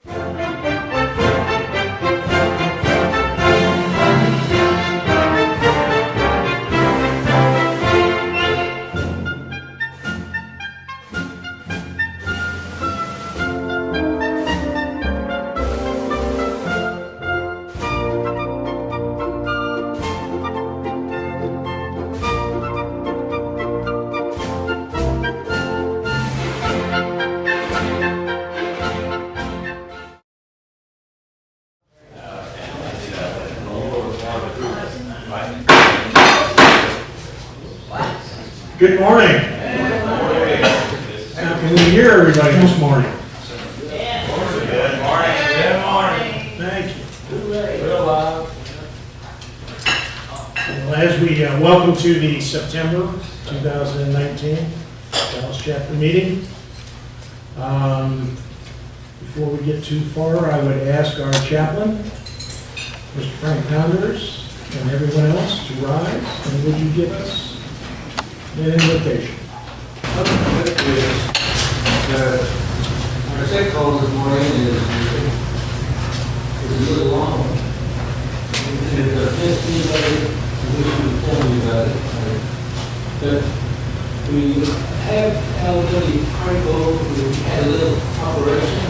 Good morning. Good morning. Happy New Year, everybody, this morning. Good morning. Good morning. Thank you. Well, as we welcome to the September 2019 Untitled Chapter meeting, before we get too far, I would ask our chaplain, Mr. Frank Pounders, and everyone else to rise, and would you give us an invitation? Our sick call this morning is a little long. If anybody wish to tell me about it, but we have elderly critical, we had a little operation,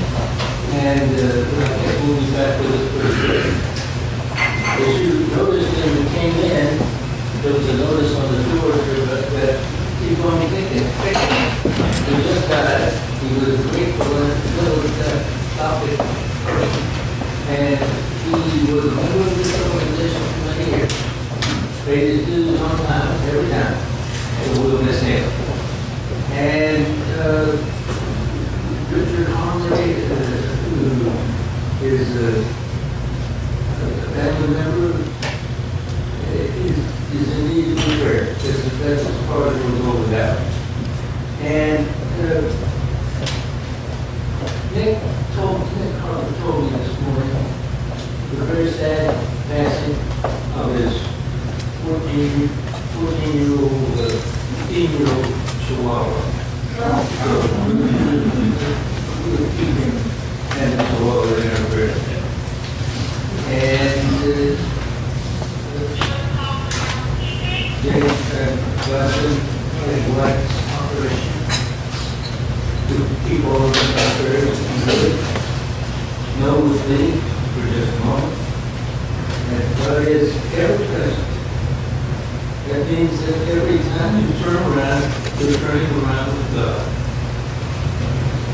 and I think we'll be back with it pretty soon. As you noticed when we came in, there was a notice on the door that keep on thinking. We just got it. He was grateful in the middle of that topic. And he was a member of this organization for many years. Paid his dues on time, every time. And we'll miss him. And Richard Conley, who is a family member, is indeed to be fair. That's as far as we'll go with that. And Nick Carter told me this morning the very sad passing of his 14-year-old Chihuahua. We were keeping and the Chihuahua in our prayer. And James Glasson and Black's operation to keep all of them out there and know with me for just a moment that God is ever present. That means that every time you turn around, you're turning around with God.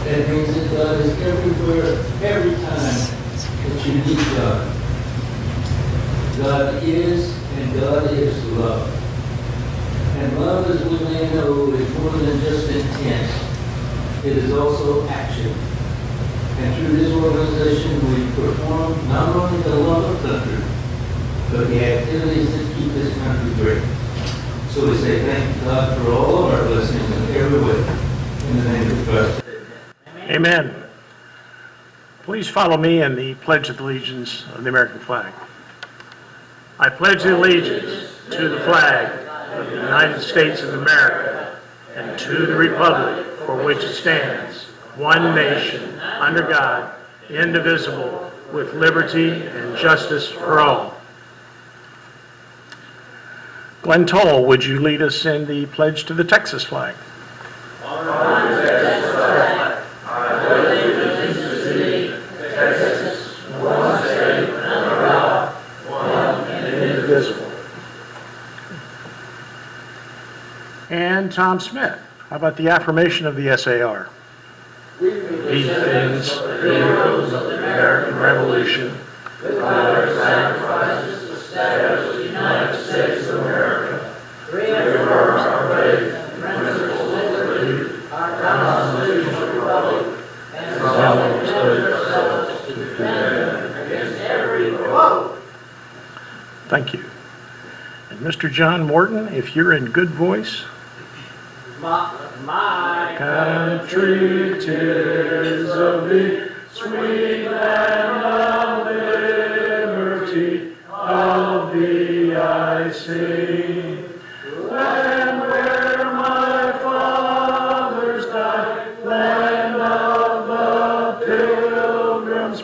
That means that God is everywhere, every time that you need God. God is, and God is love. And love, as we may know, is more than just intent. It is also action. And through this organization, we perform not only the love of country, but the activities that keep this country great. So we say thank God for all of our blessings in every way. In the name of Christ. Amen. Please follow me in the Pledge of Allegiance of the American flag. I pledge allegiance to the flag of the United States of America and to the republic for which it stands, one nation, under God, indivisible, with liberty and justice for all. Glenn Toll, would you lead us in the pledge to the Texas flag? On the Texas flag, I pledge allegiance to thee, Texas, one state, under God, one and indivisible. And Tom Smith, how about the affirmation of the SAR? These things are the heroes of the American Revolution, with their sacrifices established the United States of America. Reaffirm our faith and principles of liberty, our constitutional republic, and solemnly pledge ourselves to defend them against every foe. Thank you. And Mr. John Morton, if you're in good voice. My Country, 'tis of thee, sweet land of liberty, of thee I sing. Land where my fathers died, land of the Pilgrims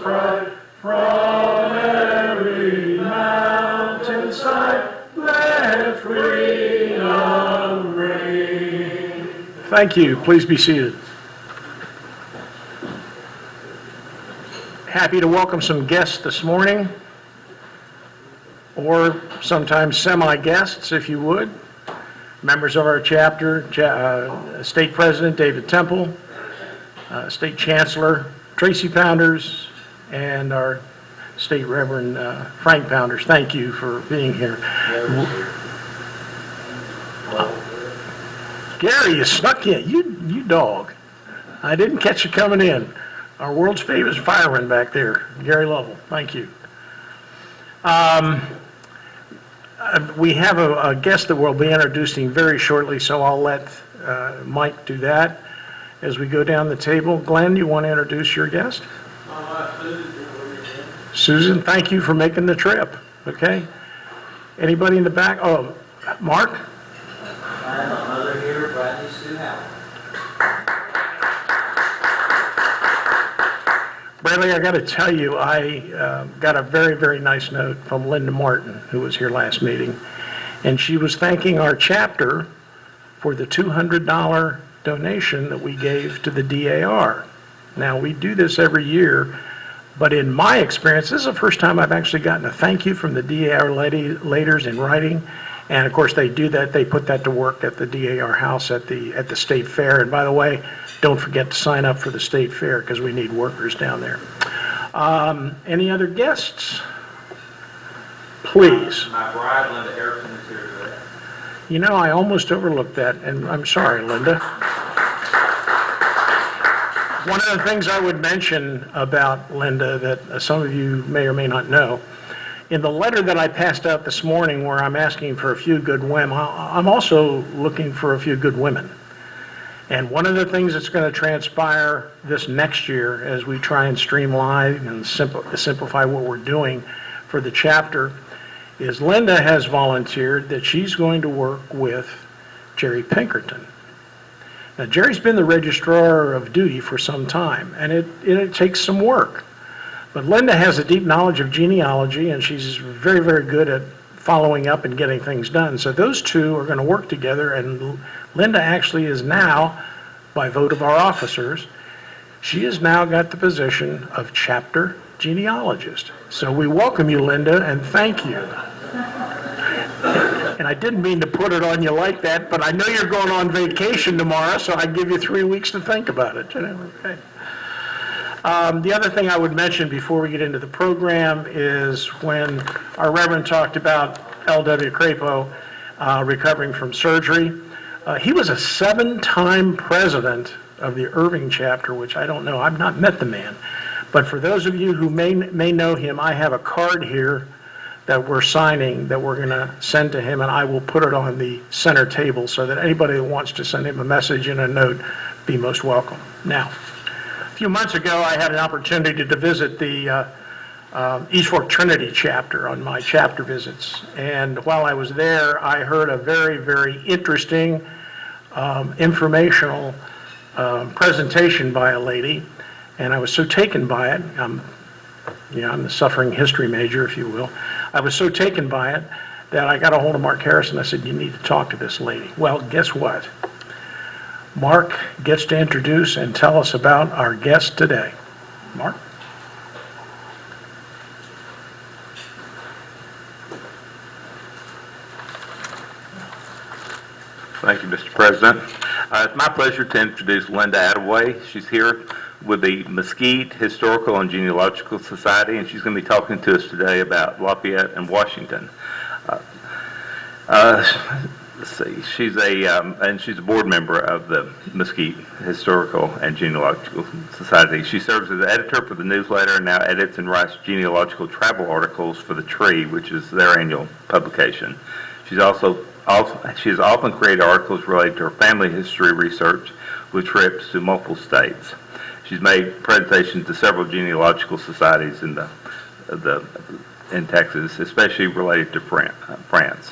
Thank you. Please be seated. Happy to welcome some guests this morning, or sometimes semi-guests, if you would. Members of our chapter, State President David Temple, State Chancellor Tracy Pounders, and our State Reverend Frank Pounders. Thank you for being here. Gary, you snuck in. You dog. I didn't catch you coming in. Our world's famous fireman back there, Gary Lovell. Thank you. We have a guest that we'll be introducing very shortly, so I'll let Mike do that as we go down the table. Glenn, you want to introduce your guest? Susan, thank you for making the trip. Okay. Anybody in the back? Oh, Mark? I have a mother here, Bradley Sue Howard. Bradley, I got to tell you, I got a very, very nice note from Linda Martin, who was here last meeting, and she was thanking our chapter for the $200 donation that we gave to the DAR. Now, we do this every year, but in my experience, this is the first time I've actually gotten a thank you from the DAR leaders in writing, and of course they do that, they put that to work at the DAR house at the State Fair, and by the way, don't forget to sign up for the State Fair because we need workers down there. Any other guests? Please. My bride, Linda Erickson, is here today. You know, I almost overlooked that, and I'm sorry, Linda. One of the things I would mention about Linda that some of you may or may not know, in the letter that I passed out this morning where I'm asking for a few good women, I'm also looking for a few good women. And one of the things that's going to transpire this next year as we try and streamline and simplify what we're doing for the chapter is Linda has volunteered that she's going to work with Jerry Pinkerton. Now, Jerry's been the Registrar of Duty for some time, and it takes some work. But Linda has a deep knowledge of genealogy, and she's very, very good at following up and getting things done. So those two are going to work together, and Linda actually is now, by vote of our officers, she has now got the position of chapter genealogist. So we welcome you, Linda, and thank you. And I didn't mean to put it on you like that, but I know you're going on vacation tomorrow, so I give you 3 weeks to think about it. Okay. The other thing I would mention before we get into the program is when our Reverend talked about L.W. Crapo recovering from surgery. He was a 7-time president of the Irving chapter, which I don't know. I've not met the man. But for those of you who may know him, I have a card here that we're signing that we're going to send to him, and I will put it on the center table so that anybody that wants to send him a message and a note be most welcome. Now, a few months ago, I had an opportunity to visit the East Fork Trinity chapter on my chapter visits. And while I was there, I heard a very, very interesting, informational presentation by a lady, and I was so taken by it. I'm the suffering history major, if you will. I was so taken by it that I got a hold of Mark Harrison. I said, you need to talk to this lady. Well, guess what? Mark gets to introduce and tell us about our guest today. Mark? Thank you, Mr. President. It's my pleasure to introduce Linda Attaway. She's here with the Mesquite Historical and Genealogical Society, and she's going to be talking to us today about Lafayette and Washington. Let's see. She's a board member of the Mesquite Historical and Genealogical Society. She serves as the editor for the newsletter and now edits and writes genealogical travel articles for The Tree, which is their annual publication. She has often created articles related to her family history research with trips to multiple states. She's made presentations to several genealogical societies in Texas, especially related to France.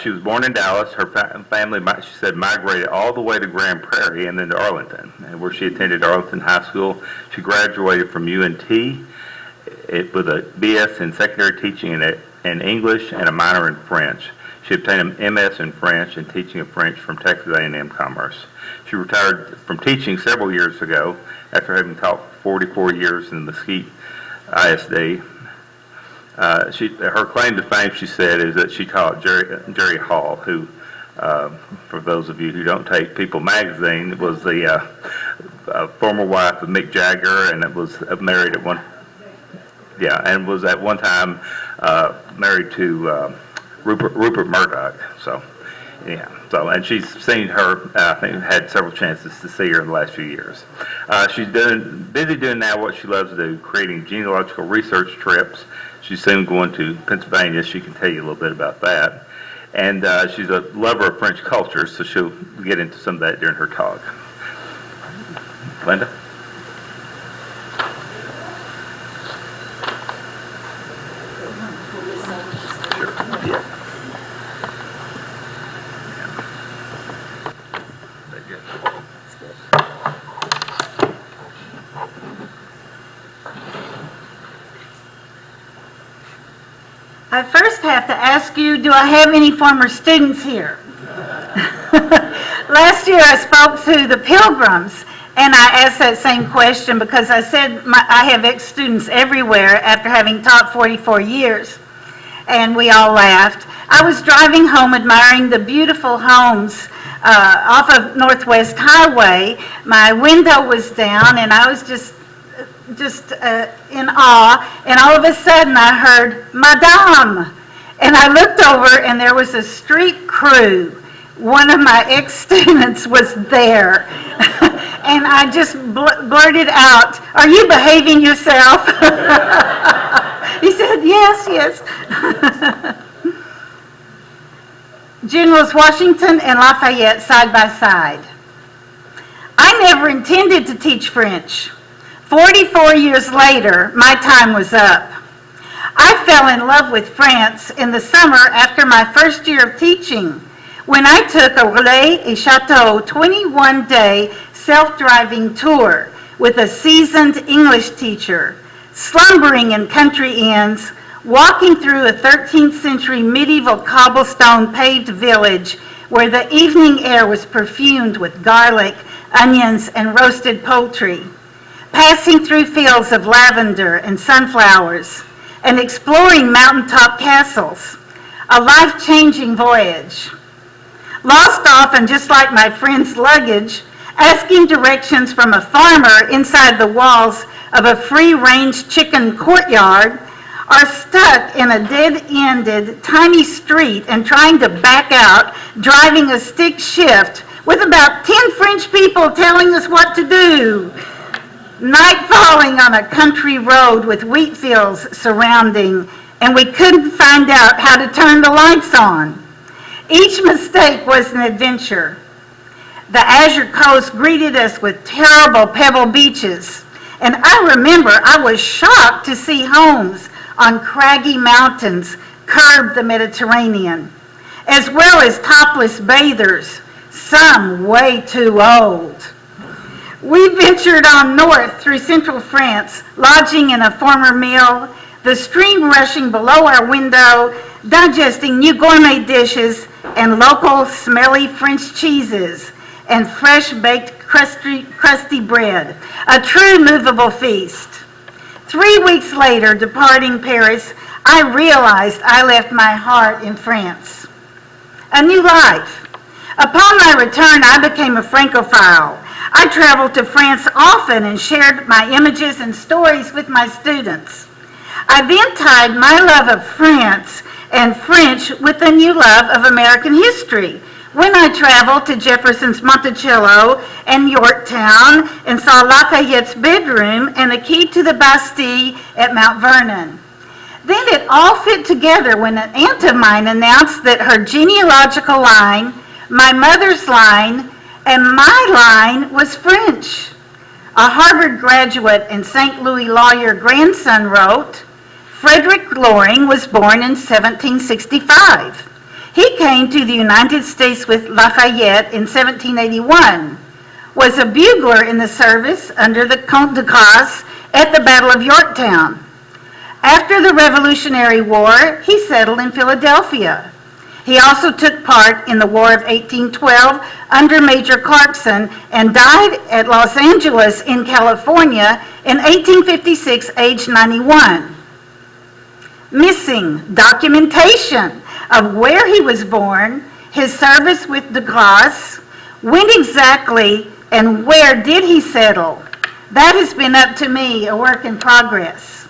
She was born in Dallas. Her family, she said, migrated all the way to Grand Prairie and then to Arlington, where she attended Arlington High School. She graduated from UNT with a BS in secondary teaching in English and a minor in French. She obtained an MS in French and teaching of French from Texas A&M Commerce. She retired from teaching several years ago after having taught 44 years in Mesquite ISD. Her claim to fame, she said, is that she taught Jerry Hall, who, for those of you who don't take People magazine, was the former wife of Mick Jagger, and was married at one. Yeah, and was at one time married to Rupert Murdoch. So, yeah. So, and she's seen her. I think had several chances to see her in the last few years. She's busy doing now what she loves to do, creating genealogical research trips. She's soon going to Pennsylvania. She can tell you a little bit about that. And she's a lover of French culture, so she'll get into some of that during her talk. Linda? Sure. Yeah. I first have to ask you, do I have any former students here? Last year I spoke to the Pilgrims, and I asked that same question because I said I have ex-students everywhere after having taught 44 years, and we all laughed. I was driving home admiring the beautiful homes off of Northwest Highway. My window was down, and I was just in awe, and all of a sudden I heard, "Madame," and I looked over and there was a street crew. One of my ex-students was there, and I just blurted out, "Are you behaving yourself?" He said, "Yes." Generals Washington and Lafayette side by side. I never intended to teach French. 44 years later, my time was up. I fell in love with France in the summer after my first year of teaching, when I took a Relais et Chateau 21-day self-driving tour with a seasoned English teacher, slumbering in country inns, walking through a 13th century medieval cobblestone paved village where the evening air was perfumed with garlic, onions, and roasted poultry, passing through fields of lavender and sunflowers, and exploring mountaintop castles, a life-changing voyage. Lost often, just like my friend's luggage, asking directions from a farmer inside the walls of a free-range chicken courtyard, are stuck in a dead-ended tiny street and trying to back out, driving a stick shift with about 10 French people telling us what to do. Night falling on a country road with wheat fields surrounding, and we couldn't find out how to turn the lights on. Each mistake was an adventure. The Azure Coast greeted us with terrible pebble beaches, and I remember I was shocked to see homes on craggy mountains curb the Mediterranean, as well as topless bathers, some way too old. We ventured on north through central France, lodging in a former mill, the stream rushing below our window, digesting new gourmet dishes and local smelly French cheeses and fresh baked crusty bread, a true movable feast. 3 weeks later, departing Paris, I realized I left my heart in France. A new life. Upon my return, I became a Francophile. I traveled to France often and shared my images and stories with my students. I then tied my love of France and French with a new love of American history when I traveled to Jefferson's Monticello and Yorktown and saw Lafayette's bedroom and the key to the Bastille at Mount Vernon. Then it all fit together when an aunt of mine announced that her genealogical line, my mother's line, and my line was French. A Harvard graduate and St. Louis lawyer grandson wrote, Frederick Loring was born in 1765. He came to the United States with Lafayette in 1781, was a bugler in the service under the Comte de Casse at the Battle of Yorktown. After the Revolutionary War, he settled in Philadelphia. He also took part in the War of 1812 under Major Clarkson and died at Los Angeles in California in 1856, age 91. Missing documentation of where he was born, his service with de Grasse, when exactly and where did he settle. That has been up to me, a work in progress.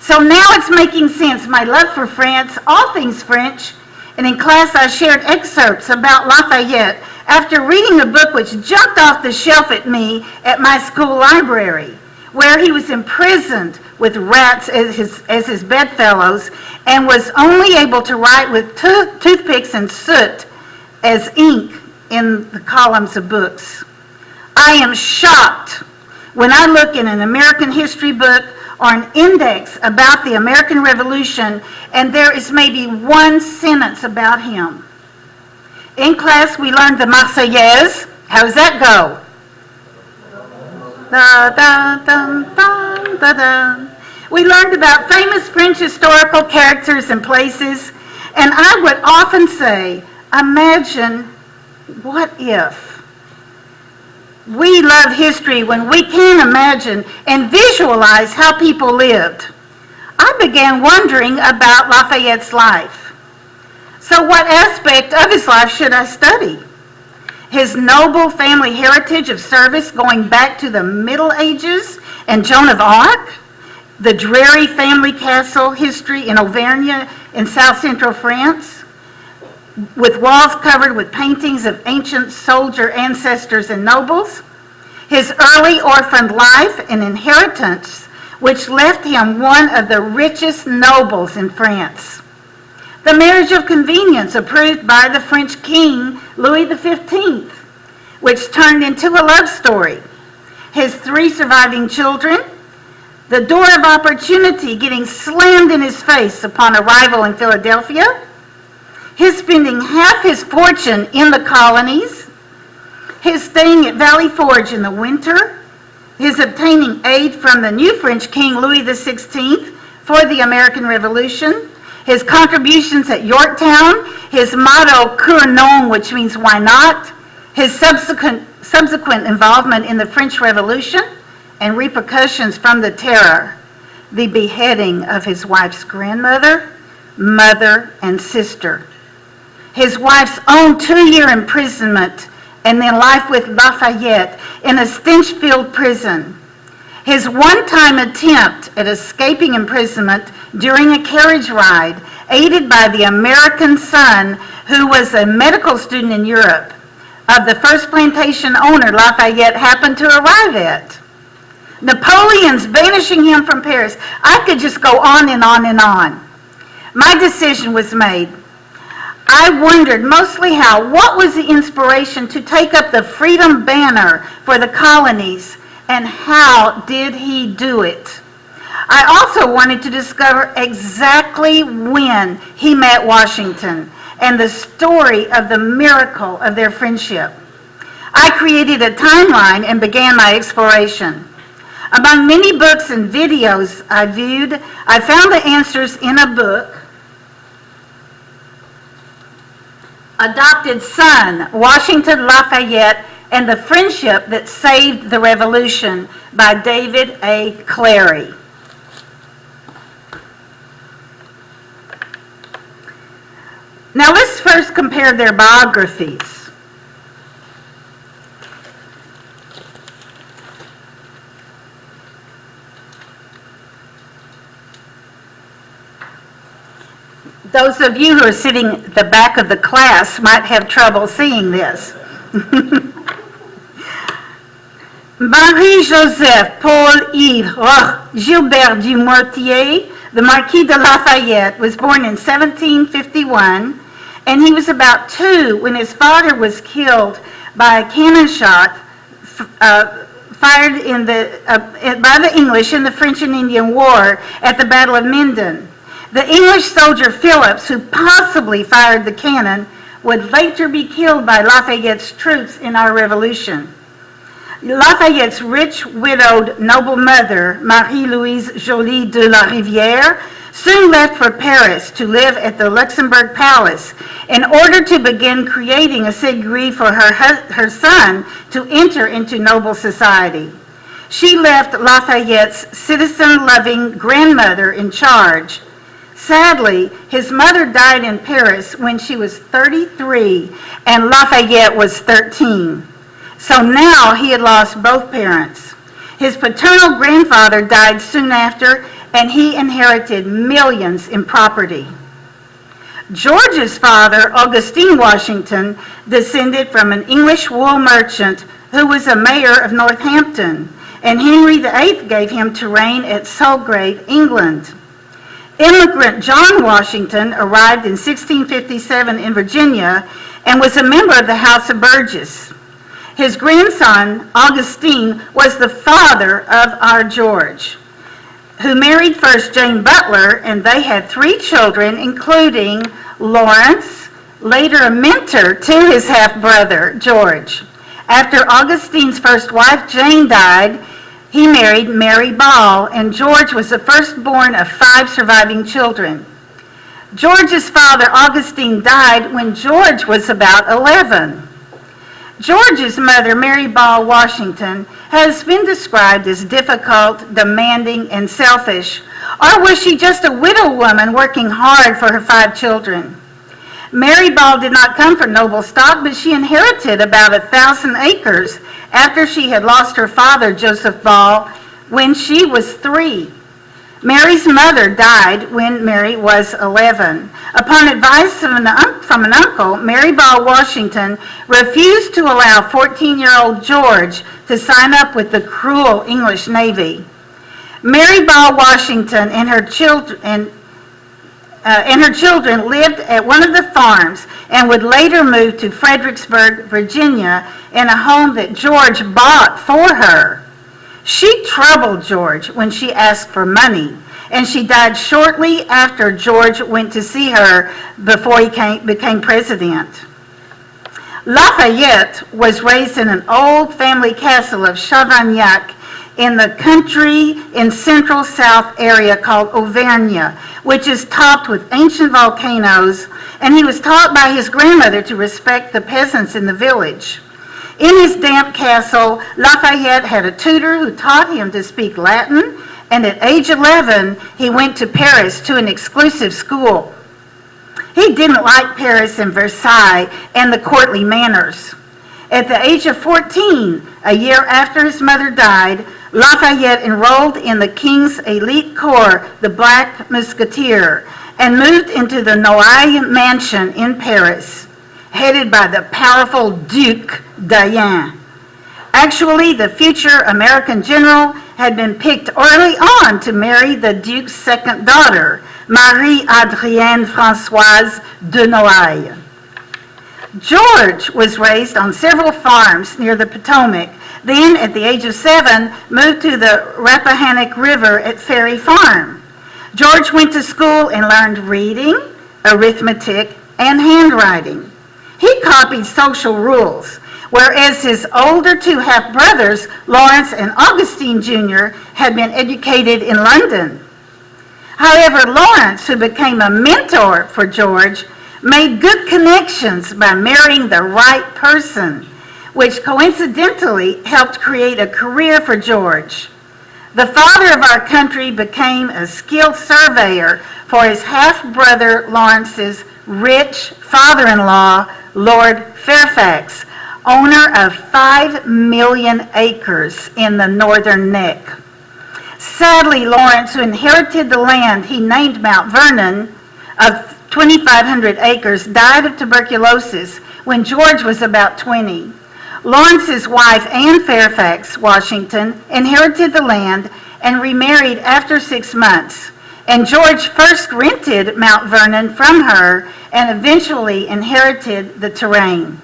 So now it's making sense, my love for France, all things French, and in class I shared excerpts about Lafayette after reading a book which jumped off the shelf at me at my school library, where he was imprisoned with rats as his bedfellows and was only able to write with toothpicks and soot as ink in the columns of books. I am shocked when I look in an American history book or an index about the American Revolution and there is maybe one sentence about him. In class we learned the Marseillaise. How does that go? Da, da, dum, dum, da, da. We learned about famous French historical characters and places, and I would often say, imagine what if. We love history when we can imagine and visualize how people lived. I began wondering about Lafayette's life. So what aspect of his life should I study? His noble family heritage of service going back to the Middle Ages and Joan of Arc, the dreary family castle history in Auvergne in South Central France, with walls covered with paintings of ancient soldier ancestors and nobles, his early orphaned life and inheritance, which left him one of the richest nobles in France. The marriage of convenience approved by the French king, Louis XV, which turned into a love story. His 3 surviving children, the door of opportunity getting slammed in his face upon arrival in Philadelphia, his spending half his fortune in the colonies, his staying at Valley Forge in the winter, his obtaining aid from the new French king Louis XVI for the American Revolution, his contributions at Yorktown, his motto, "Coeur non," which means why not, his subsequent involvement in the French Revolution, and repercussions from the terror, the beheading of his wife's grandmother, mother, and sister, his wife's own 2-year imprisonment, and then life with Lafayette in a stench-filled prison, his one-time attempt at escaping imprisonment during a carriage ride, aided by the American son who was a medical student in Europe, of the first plantation owner Lafayette happened to arrive at. Napoleon's banishing him from Paris. I could just go on and on and on. My decision was made. I wondered mostly what was the inspiration to take up the freedom banner for the colonies, and how did he do it? I also wanted to discover exactly when he met Washington and the story of the miracle of their friendship. I created a timeline and began my exploration. Among many books and videos I viewed, I found the answers in a book, Adopted Son, Washington Lafayette and the Friendship That Saved the Revolution by David A. Clary. Now let's first compare their biographies. Those of you who are sitting at the back of the class might have trouble seeing this. Marie-Joseph Paul-Yves Roch Gilbert du Mortier, the Marquis de Lafayette, was born in 1751, and he was about 2 when his father was killed by a cannon shot fired by the English in the French and Indian War at the Battle of Minden. The English soldier Phillips, who possibly fired the cannon, would later be killed by Lafayette's troops in our Revolution. Lafayette's rich, widowed, noble mother, Marie-Louise Joly de la Rivière, soon left for Paris to live at the Luxembourg Palace in order to begin creating a série for her son to enter into noble society. She left Lafayette's citizen-loving grandmother in charge. Sadly, his mother died in Paris when she was 33 and Lafayette was 13. So now he had lost both parents. His paternal grandfather died soon after, and he inherited millions in property. George's father, Augustine Washington, descended from an English wool merchant who was a mayor of Northampton, and Henry VIII gave him to reign at Sulgrave, England. Immigrant John Washington arrived in 1657 in Virginia and was a member of the House of Burgess. His grandson, Augustine, was the father of our George, who married first Jane Butler, and they had 3 children, including Lawrence, later a mentor to his half-brother, George. After Augustine's first wife, Jane, died, he married Mary Ball, and George was the firstborn of 5 surviving children. George's father, Augustine, died when George was about 11. George's mother, Mary Ball Washington, has been described as difficult, demanding, and selfish, or was she just a widow woman working hard for her 5 children? Mary Ball did not come from noble stock, but she inherited about 1,000 acres after she had lost her father, Joseph Ball, when she was 3. Mary's mother died when Mary was 11. Upon advice from an uncle, Mary Ball Washington refused to allow 14-year-old George to sign up with the cruel English Navy. Mary Ball Washington and her children lived at one of the farms and would later move to Fredericksburg, Virginia, in a home that George bought for her. She troubled George when she asked for money, and she died shortly after George went to see her before he became president. Lafayette was raised in an old family castle of Chavagnac in the country in central south area called Auvergne, which is topped with ancient volcanoes, and he was taught by his grandmother to respect the peasants in the village. In his damp castle, Lafayette had a tutor who taught him to speak Latin, and at age 11, he went to Paris to an exclusive school. He didn't like Paris and Versailles and the courtly manners. At the age of 14, a year after his mother died, Lafayette enrolled in the king's elite corps, the Black Musketeer, and moved into the Noailles mansion in Paris, headed by the powerful Duke d'Ayen. Actually, the future American general had been picked early on to marry the Duke's second daughter, Marie-Adrienne Françoise de Noailles. George was raised on several farms near the Potomac, then at the age of 7 moved to the Rappahannock River at Ferry Farm. George went to school and learned reading, arithmetic, and handwriting. He copied social rules, whereas his older 2 half-brothers, Lawrence and Augustine Jr., had been educated in London. However, Lawrence, who became a mentor for George, made good connections by marrying the right person, which coincidentally helped create a career for George. The father of our country became a skilled surveyor for his half-brother Lawrence's rich father-in-law, Lord Fairfax, owner of 5 million acres in the Northern Neck. Sadly, Lawrence, who inherited the land he named Mount Vernon of 2,500 acres, died of tuberculosis when George was about 20. Lawrence's wife, Anne Fairfax Washington, inherited the land and remarried after 6 months, and George first rented Mount Vernon from her and eventually inherited the terrain.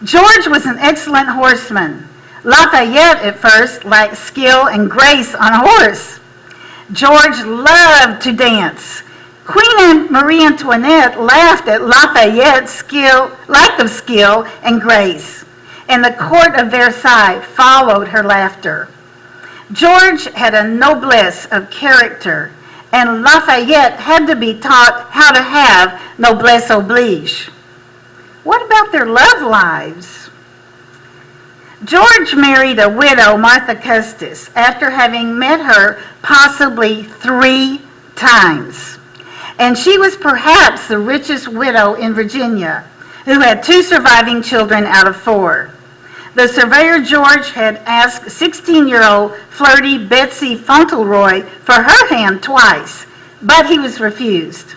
George was an excellent horseman. Lafayette at first lacked skill and grace on a horse. George loved to dance. Queen Marie Antoinette laughed at Lafayette's lack of skill and grace. and the court of Versailles followed her laughter. George had a noblesse of character, and Lafayette had to be taught how to have noblesse oblige. What about their love lives? George married a widow, Martha Custis, after having met her possibly 3 times. And she was perhaps the richest widow in Virginia, who had 2 surviving children out of 4. The surveyor George had asked 16-year-old flirty Betsy Fauntleroy for her hand twice, but he was refused.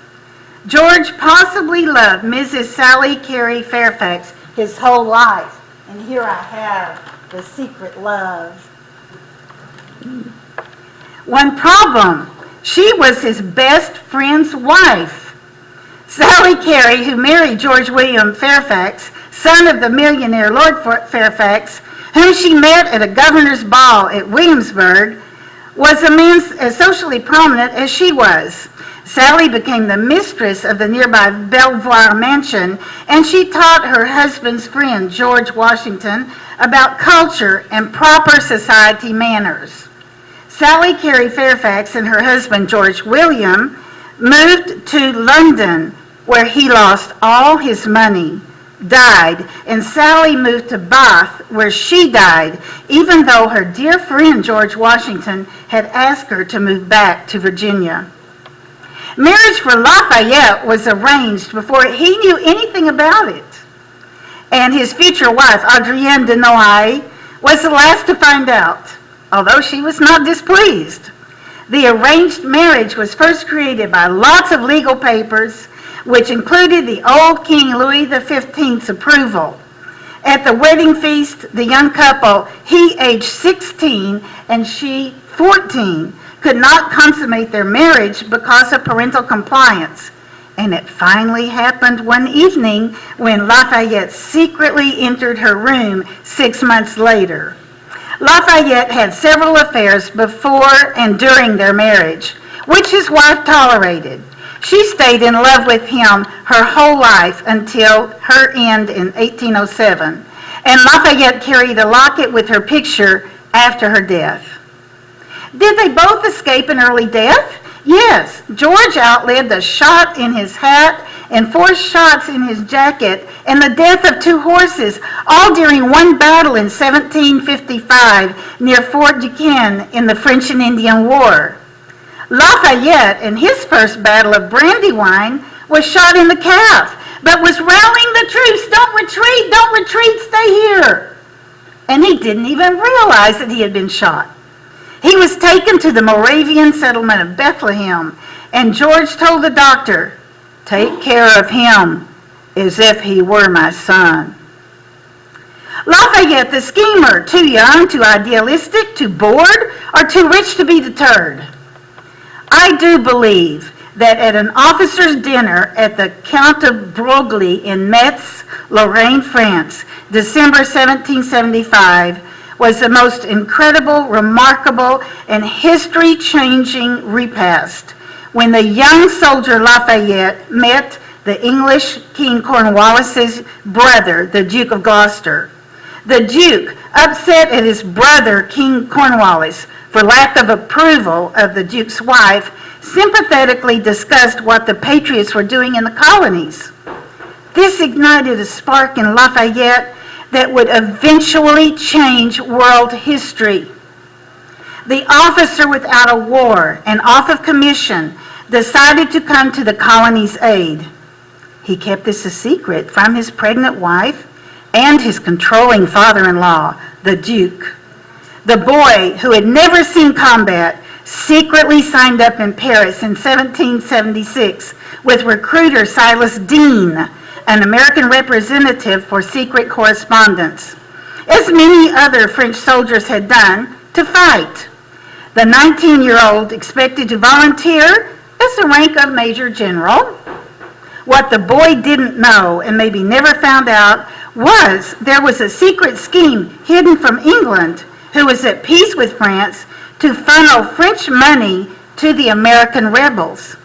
George possibly loved Mrs. Sally Carey Fairfax his whole life, and here I have the secret love. One problem, she was his best friend's wife. Sally Carey, who married George William Fairfax, son of the millionaire Lord Fairfax, whom she met at a governor's ball at Williamsburg, was a man as socially prominent as she was. Sally became the mistress of the nearby Belvoir mansion, and she taught her husband's friend, George Washington, about culture and proper society manners. Sally Carey Fairfax and her husband, George William, moved to London, where he lost all his money, died, and Sally moved to Bath, where she died, even though her dear friend George Washington had asked her to move back to Virginia. Marriage for Lafayette was arranged before he knew anything about it, and his future wife, Adrienne de Noailles, was the last to find out, although she was not displeased. The arranged marriage was first created by lots of legal papers, which included the old King Louis XV's approval. At the wedding feast, the young couple, he aged 16 and she 14, could not consummate their marriage because of parental compliance. And it finally happened one evening when Lafayette secretly entered her room 6 months later. Lafayette had several affairs before and during their marriage, which his wife tolerated. She stayed in love with him her whole life until her end in 1807, and Lafayette carried a locket with her picture after her death. Did they both escape an early death? Yes. George outlived a shot in his hat and 4 shots in his jacket and the death of 2 horses, all during one battle in 1755 near Fort Duquesne in the French and Indian War. Lafayette, in his first battle of Brandywine, was shot in the calf, but was rallying the troops, don't retreat, stay here. And he didn't even realize that he had been shot. He was taken to the Moravian settlement of Bethlehem, and George told the doctor, "Take care of him as if he were my son." Lafayette, the schemer, too young, too idealistic, too bored, or too rich to be deterred. I do believe that at an officers' dinner at the Count of Broglie in Metz, Lorraine, France, December 1775, was the most incredible, remarkable, and history-changing repast when the young soldier Lafayette met the English King Cornwallis's brother, the Duke of Gloucester. The Duke, upset at his brother, King Cornwallis, for lack of approval of the Duke's wife, sympathetically discussed what the patriots were doing in the colonies. This ignited a spark in Lafayette that would eventually change world history. The officer without a war and off of commission decided to come to the colony's aid. He kept this a secret from his pregnant wife and his controlling father-in-law, the Duke. The boy, who had never seen combat, secretly signed up in Paris in 1776 with recruiter Silas Deane, an American representative for secret correspondence, as many other French soldiers had done, to fight. The 19-year-old expected to volunteer as the rank of Major General. What the boy didn't know, and maybe never found out, was there was a secret scheme hidden from England, who was at peace with France, to funnel French money to the American rebels.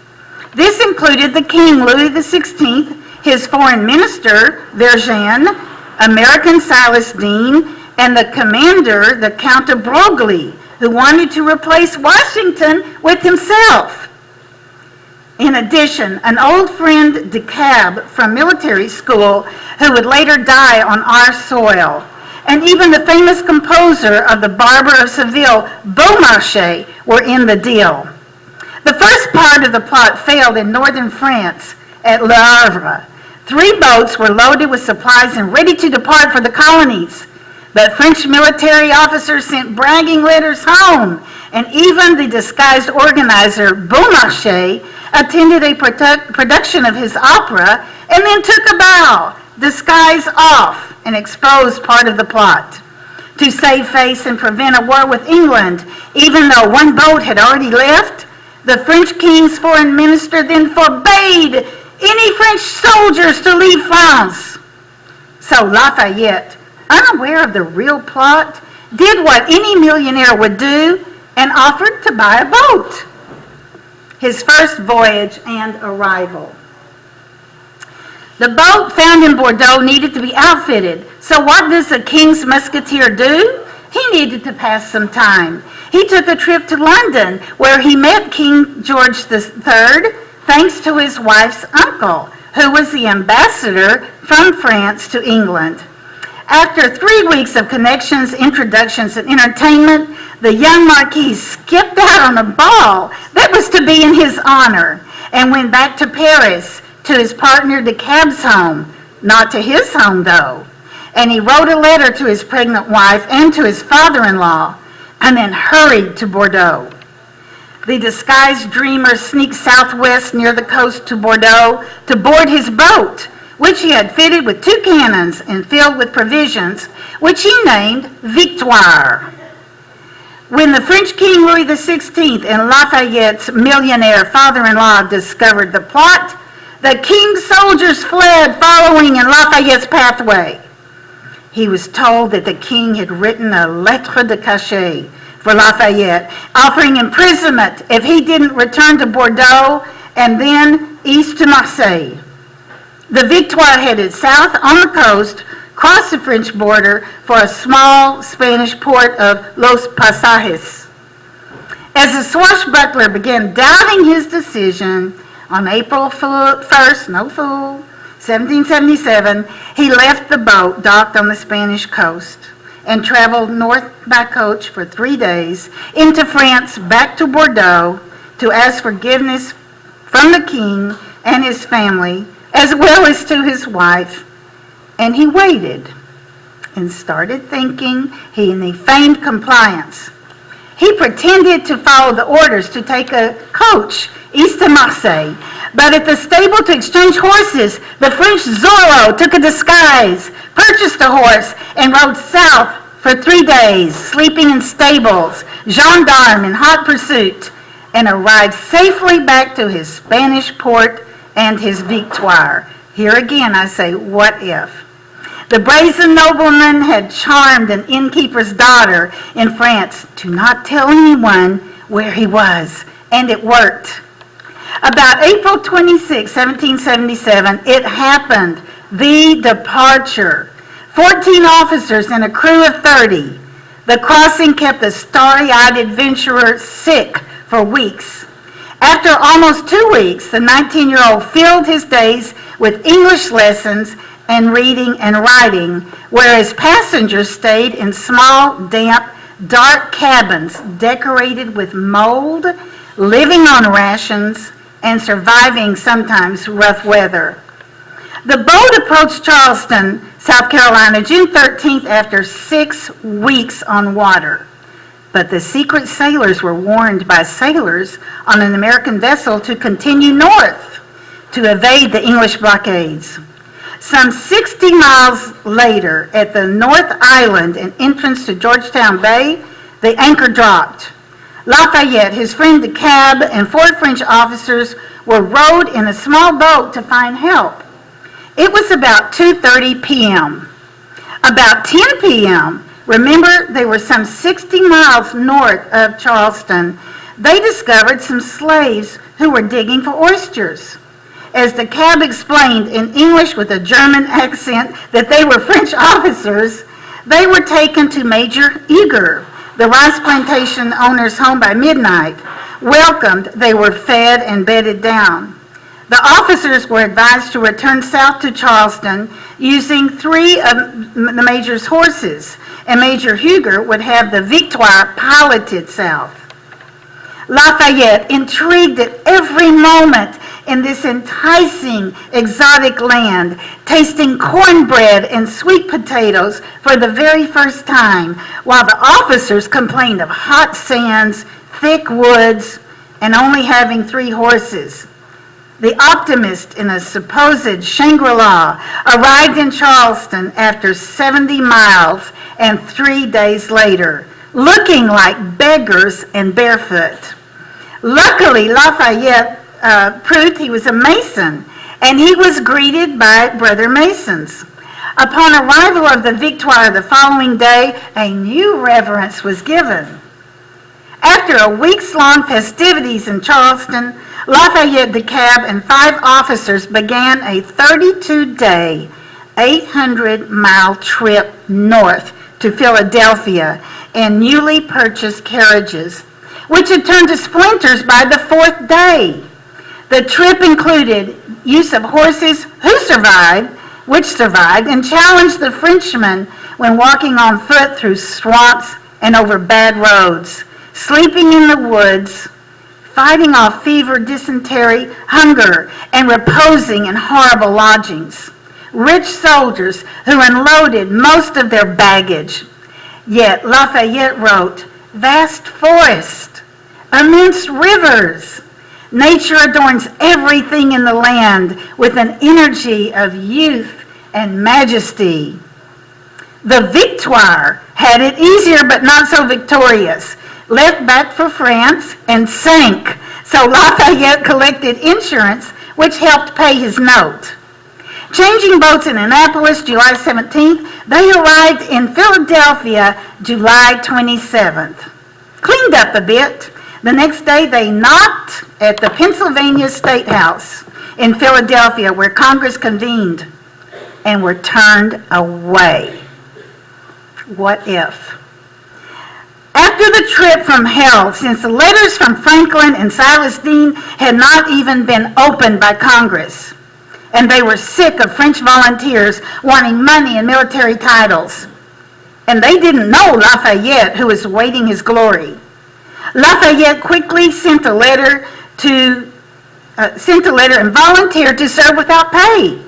This included the King Louis XVI, his foreign minister, Vergennes, American Silas Deane, and the commander, the Count of Broglie, who wanted to replace Washington with himself. In addition, an old friend, De Kalb, from military school, who would later die on our soil, and even the famous composer of The Barber of Seville, Beaumarchais, were in the deal. The first part of the plot failed in northern France at Le Havre. 3 boats were loaded with supplies and ready to depart for the colonies. But French military officers sent bragging letters home, and even the disguised organizer, Beaumarchais, attended a production of his opera and then took a bow, disguise off, and exposed part of the plot. To save face and prevent a war with England, even though 1 boat had already left, the French king's foreign minister then forbade any French soldiers to leave France. So Lafayette, unaware of the real plot, did what any millionaire would do and offered to buy a boat. His first voyage and arrival. The boat found in Bordeaux needed to be outfitted. So what does a king's musketeer do? He needed to pass some time. He took a trip to London, where he met King George III, thanks to his wife's uncle, who was the ambassador from France to England. After 3 weeks of connections, introductions, and entertainment, the young Marquis skipped out on a ball that was to be in his honor and went back to Paris to his partner De Kalb's home, not to his home though. And he wrote a letter to his pregnant wife and to his father-in-law, and then hurried to Bordeaux. The disguised dreamer sneaked southwest near the coast to Bordeaux to board his boat, which he had fitted with 2 cannons and filled with provisions, which he named Victoire. When the French King Louis XVI and Lafayette's millionaire father-in-law discovered the plot, the king's soldiers fled, following in Lafayette's pathway. He was told that the king had written a lettre de cachet for Lafayette, offering imprisonment if he didn't return to Bordeaux and then east to Marseille. The Victoire headed south on the coast, crossed the French border for a small Spanish port of Los Pasajes. As the swashbuckler began doubting his decision, on April 1st, 1777, he left the boat docked on the Spanish coast and traveled north by coach for 3 days into France, back to Bordeaux, to ask forgiveness from the king and his family, as well as to his wife. And he waited and started thinking he feigned compliance. He pretended to follow the orders to take a coach east to Marseille, but at the stable to exchange horses, the French Zorro took a disguise, purchased a horse, and rode south for 3 days, sleeping in stables, gendarme in hot pursuit, and arrived safely back to his Spanish port and his Victoire. Here again I say, what if? The brazen nobleman had charmed an innkeeper's daughter in France to not tell anyone where he was, and it worked. About April 26, 1777, it happened, the departure. 14 officers and a crew of 30. The crossing kept the starry-eyed adventurer sick for weeks. After almost 2 weeks, the 19-year-old filled his days with English lessons and reading and writing, whereas passengers stayed in small, damp, dark cabins decorated with mold, living on rations, and surviving sometimes rough weather. The boat approached Charleston, South Carolina, June 13th after 6 weeks on water. But the secret sailors were warned by sailors on an American vessel to continue north to evade the English blockades. Some 60 miles later, at the North Island and entrance to Georgetown Bay, the anchor dropped. Lafayette, his friend De Kalb, and 4 French officers were rowed in a small boat to find help. It was about 2:30 p.m. About 10 p.m., remember they were some 60 miles north of Charleston, they discovered some slaves who were digging for oysters. as the cab explained in English with a German accent that they were French officers, they were taken to Major Eager, the rice plantation owner's home by midnight. Welcomed, they were fed and bedded down. The officers were advised to return south to Charleston using 3 of the Major's horses, and Major Huger would have the Victoire piloted south. Lafayette, intrigued at every moment in this enticing exotic land, tasting cornbread and sweet potatoes for the very first time, while the officers complained of hot sands, thick woods, and only having 3 horses. The optimist in a supposed Shangri-La arrived in Charleston after 70 miles and 3 days later, looking like beggars and barefoot. Luckily, Lafayette proved he was a Mason, and he was greeted by brother Masons. Upon arrival of the Victoire the following day, a new reverence was given. After a weeks-long festivities in Charleston, Lafayette, the cab, and 5 officers began a 32-day, 800-mile trip north to Philadelphia in newly purchased carriages, which had turned to splinters by the 4th day. The trip included use of horses which survived, and challenged the Frenchmen when walking on foot through swamps and over bad roads, sleeping in the woods, fighting off fever, dysentery, hunger, and reposing in horrible lodgings. Rich soldiers who unloaded most of their baggage. Yet Lafayette wrote, vast forests, immense rivers. Nature adorns everything in the land with an energy of youth and majesty. The Victoire had it easier but not so victorious. Left back for France and sank. So Lafayette collected insurance, which helped pay his note. Changing boats in Annapolis, July 17th, they arrived in Philadelphia, July 27th. Cleaned up a bit. The next day, they knocked at the Pennsylvania State House in Philadelphia, where Congress convened, and were turned away. What if? After the trip from hell, since the letters from Franklin and Silas Deane had not even been opened by Congress, and they were sick of French volunteers wanting money and military titles, and they didn't know Lafayette, who was awaiting his glory. Lafayette quickly sent a letter and volunteered to serve without pay,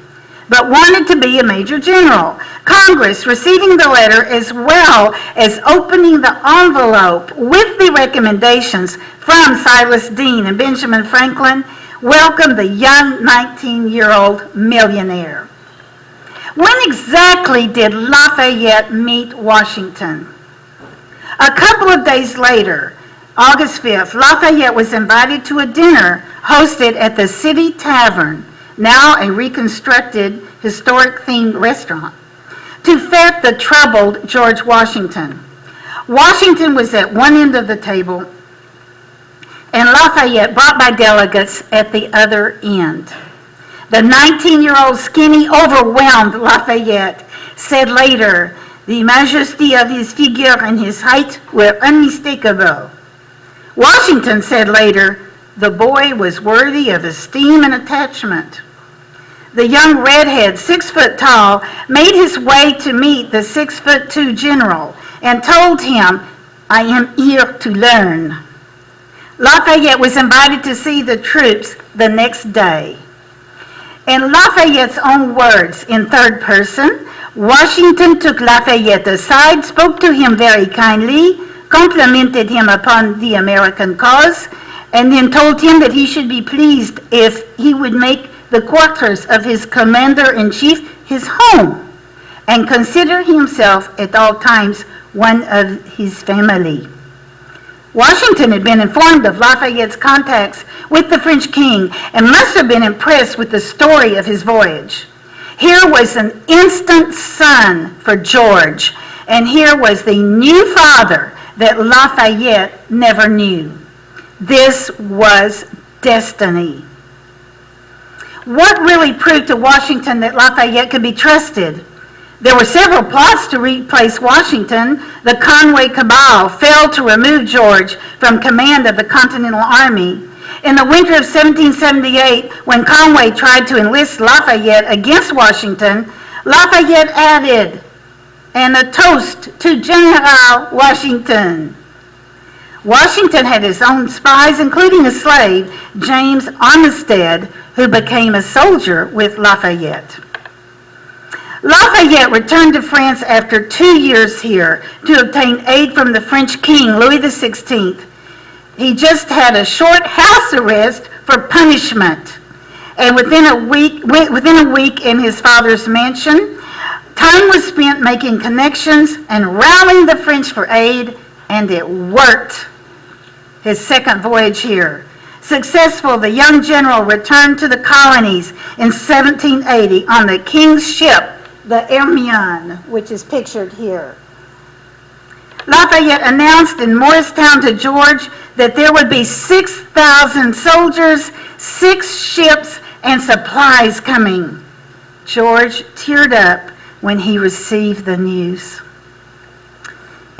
but wanted to be a major general. Congress, receiving the letter as well as opening the envelope with the recommendations from Silas Deane and Benjamin Franklin, welcomed the young 19-year-old millionaire. When exactly did Lafayette meet Washington? A couple of days later, August 5th, Lafayette was invited to a dinner hosted at the City Tavern, now a reconstructed historic-themed restaurant, to fet the troubled George Washington. Washington was at one end of the table, and Lafayette brought by delegates at the other end. The 19-year-old skinny overwhelmed Lafayette, said later, the majesty of his figure and his height were unmistakable. Washington said later, the boy was worthy of esteem and attachment. The young redhead, 6 foot tall, made his way to meet the 6'2" general and told him, I am here to learn. Lafayette was invited to see the troops the next day. In Lafayette's own words, in third person, Washington took Lafayette aside, spoke to him very kindly, complimented him upon the American cause, and then told him that he should be pleased if he would make the quarters of his commander-in-chief his home, and consider himself at all times one of his family. Washington had been informed of Lafayette's contacts with the French king and must have been impressed with the story of his voyage. Here was an instant son for George, and here was the new father that Lafayette never knew. This was destiny. What really proved to Washington that Lafayette could be trusted? There were several plots to replace Washington. The Conway Cabal failed to remove George from command of the Continental Army. In the winter of 1778, when Conway tried to enlist Lafayette against Washington, Lafayette added, "And a toast to General Washington." Washington had his own spies, including a slave, James Armistead, who became a soldier with Lafayette. Lafayette returned to France after 2 years here to obtain aid from the French king, Louis XVI. He just had a short house arrest for punishment. And within a week in his father's mansion, time was spent making connections and rallying the French for aid, and it worked. His second voyage here. Successful, the young general returned to the colonies in 1780 on the king's ship, the Hermione, which is pictured here. Lafayette announced in Morristown to George that there would be 6,000 soldiers, 6 ships, and supplies coming. George teared up when he received the news.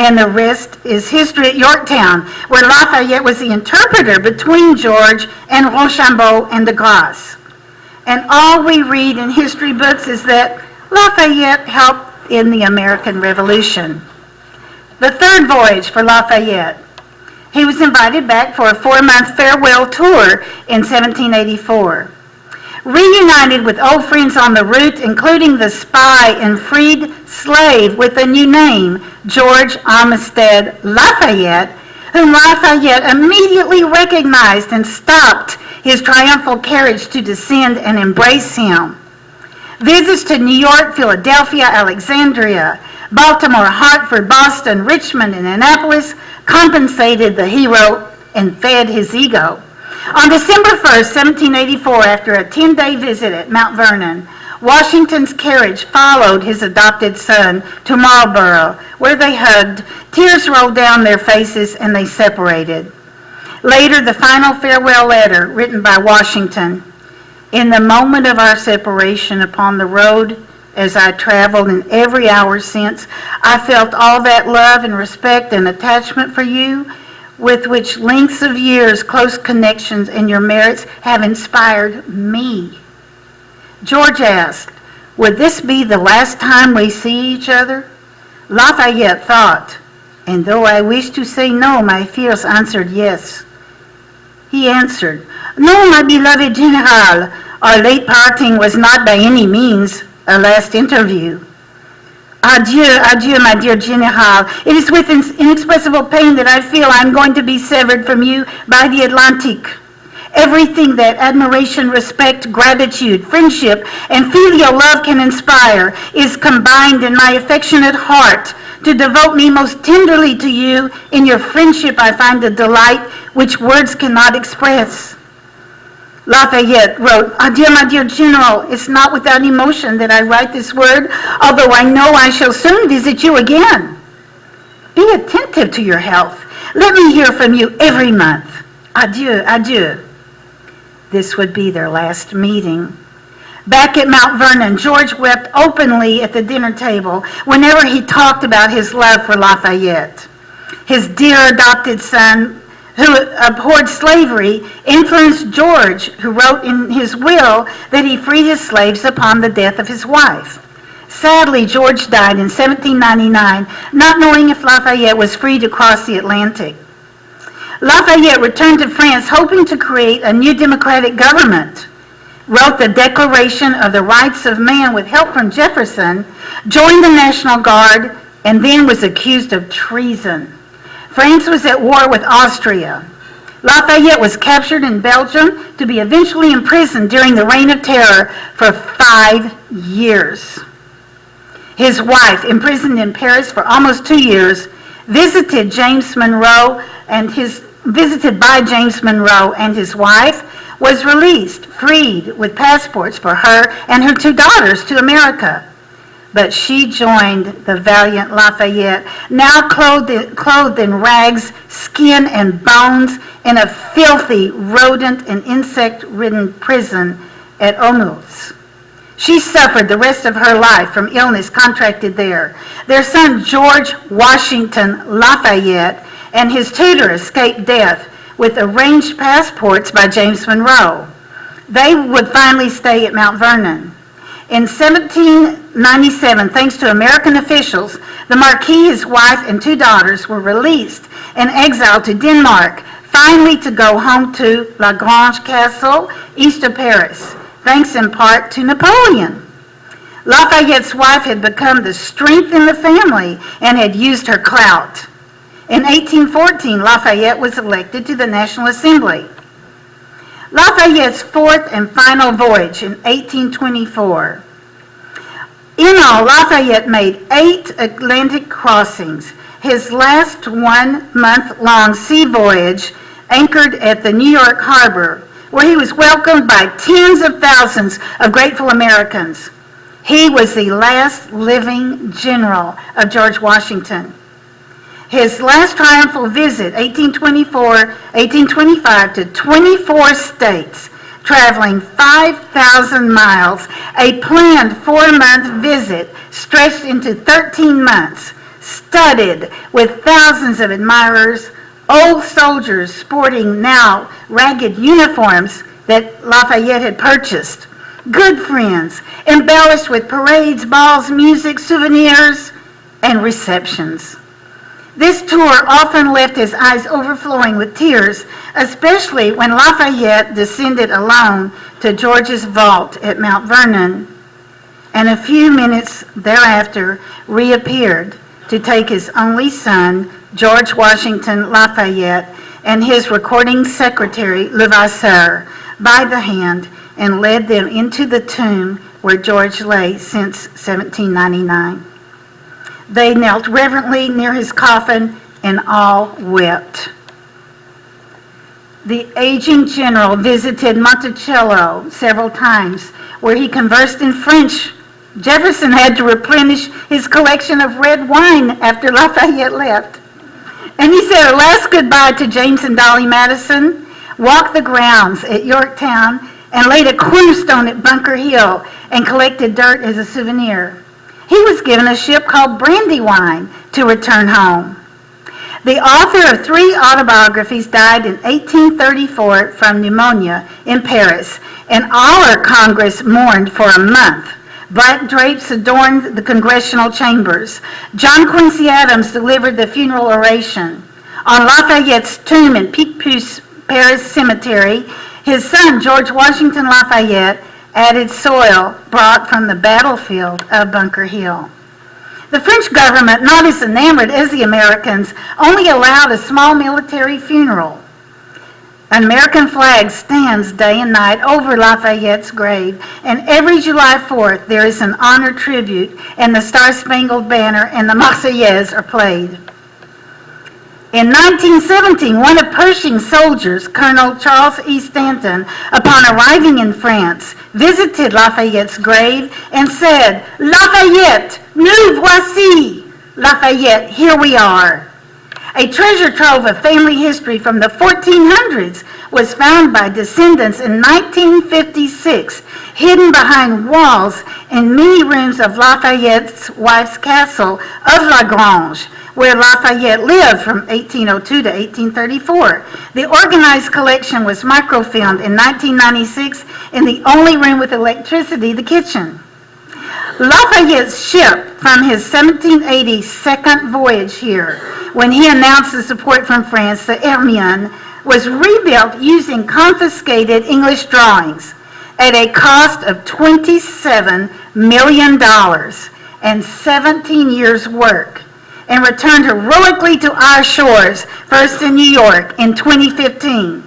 And the rest is history at Yorktown, where Lafayette was the interpreter between George and Rochambeau and de Grasse. And all we read in history books is that Lafayette helped in the American Revolution. The third voyage for Lafayette. He was invited back for a 4-month farewell tour in 1784. Reunited with old friends on the route, including the spy and freed slave with a new name, George Armistead Lafayette, whom Lafayette immediately recognized and stopped his triumphal carriage to descend and embrace him. Visits to New York, Philadelphia, Alexandria, Baltimore, Hartford, Boston, Richmond, and Annapolis compensated the hero and fed his ego. On December 1st, 1784, after a 10-day visit at Mount Vernon, Washington's carriage followed his adopted son to Marlborough, where they hugged. Tears rolled down their faces and they separated. Later, the final farewell letter written by Washington. In the moment of our separation upon the road, as I traveled in every hour since, I felt all that love and respect and attachment for you, with which lengths of years, close connections, and your merits have inspired me. George asked, would this be the last time we see each other? Lafayette thought, and though I wished to say no, my fears answered yes. He answered, no, my beloved General, our late parting was not by any means a last interview. Adieu, adieu, my dear General. It is with inexpressible pain that I feel I'm going to be severed from you by the Atlantic. Everything that admiration, respect, gratitude, friendship, and filial love can inspire is combined in my affectionate heart to devote me most tenderly to you. In your friendship I find a delight which words cannot express. Lafayette wrote, adieu, my dear General, it's not without emotion that I write this word, although I know I shall soon visit you again. Be attentive to your health. Let me hear from you every month. Adieu, adieu. This would be their last meeting. Back at Mount Vernon, George wept openly at the dinner table whenever he talked about his love for Lafayette. His dear adopted son, who abhorred slavery, influenced George, who wrote in his will that he freed his slaves upon the death of his wife. Sadly, George died in 1799, not knowing if Lafayette was free to cross the Atlantic. Lafayette returned to France hoping to create a new democratic government, wrote the Declaration of the Rights of Man with help from Jefferson, joined the National Guard, and then was accused of treason. France was at war with Austria. Lafayette was captured in Belgium to be eventually imprisoned during the Reign of Terror for 5 years. His wife, imprisoned in Paris for almost 2 years, visited by James Monroe and his wife, was released, freed with passports for her and her 2 daughters to America. But she joined the valiant Lafayette, now clothed in rags, skin, and bones, in a filthy, rodent and insect-ridden prison at Olmütz. She suffered the rest of her life from illness contracted there. Their son, George Washington Lafayette, and his tutor escaped death with arranged passports by James Monroe. They would finally stay at Mount Vernon. In 1797, thanks to American officials, the Marquis, his wife, and 2 daughters were released and exiled to Denmark, finally to go home to La Grange Castle, east of Paris, thanks in part to Napoleon. Lafayette's wife had become the strength in the family and had used her clout. In 1814, Lafayette was elected to the National Assembly. Lafayette's 4th and final voyage in 1824. In all, Lafayette made 8 Atlantic crossings. His last 1-month-long sea voyage anchored at the New York harbor, where he was welcomed by tens of thousands of grateful Americans. He was the last living general of George Washington. His last triumphal visit, 1824-1825, to 24 states, traveling 5,000 miles, a planned 4-month visit stretched into 13 months, studded with thousands of admirers, old soldiers sporting now ragged uniforms that Lafayette had purchased, good friends, embellished with parades, balls, music, souvenirs, and receptions. This tour often left his eyes overflowing with tears, especially when Lafayette descended alone to George's vault at Mount Vernon, and a few minutes thereafter reappeared to take his only son, George Washington Lafayette, and his recording secretary, Levasseur, by the hand and led them into the tomb where George lay since 1799. They knelt reverently near his coffin and all wept. The aging general visited Monticello several times, where he conversed in French. Jefferson had to replenish his collection of red wine after Lafayette left. And he said a last goodbye to James and Dolly Madison, walked the grounds at Yorktown, and laid a cornerstone at Bunker Hill and collected dirt as a souvenir. He was given a ship called Brandywine to return home. The author of 3 autobiographies died in 1834 from pneumonia in Paris, and our Congress mourned for a month. Black drapes adorned the congressional chambers. John Quincy Adams delivered the funeral oration. On Lafayette's tomb in Picpus, Paris Cemetery, his son, George Washington Lafayette, added soil brought from the battlefield of Bunker Hill. The French government, not as enamored as the Americans, only allowed a small military funeral. An American flag stands day and night over Lafayette's grave, and every July 4th there is an honor tribute, and the Star-Spangled Banner and the Marseillaise are played. In 1917, one of Pershing's soldiers, Colonel Charles E. Stanton, upon arriving in France, visited Lafayette's grave and said, "Lafayette, nous voici! Lafayette, here we are." A treasure trove of family history from the 1400s was found by descendants in 1956, hidden behind walls in many rooms of Lafayette's wife's castle of La Grange, where Lafayette lived from 1802 to 1834. The organized collection was microfilmed in 1996 in the only room with electricity, the kitchen. Lafayette's ship from his 1780 second voyage here, when he announced the support from France, the Hermione, was rebuilt using confiscated English drawings at a cost of $27 million and 17 years' work, and returned heroically to our shores, first in New York in 2015.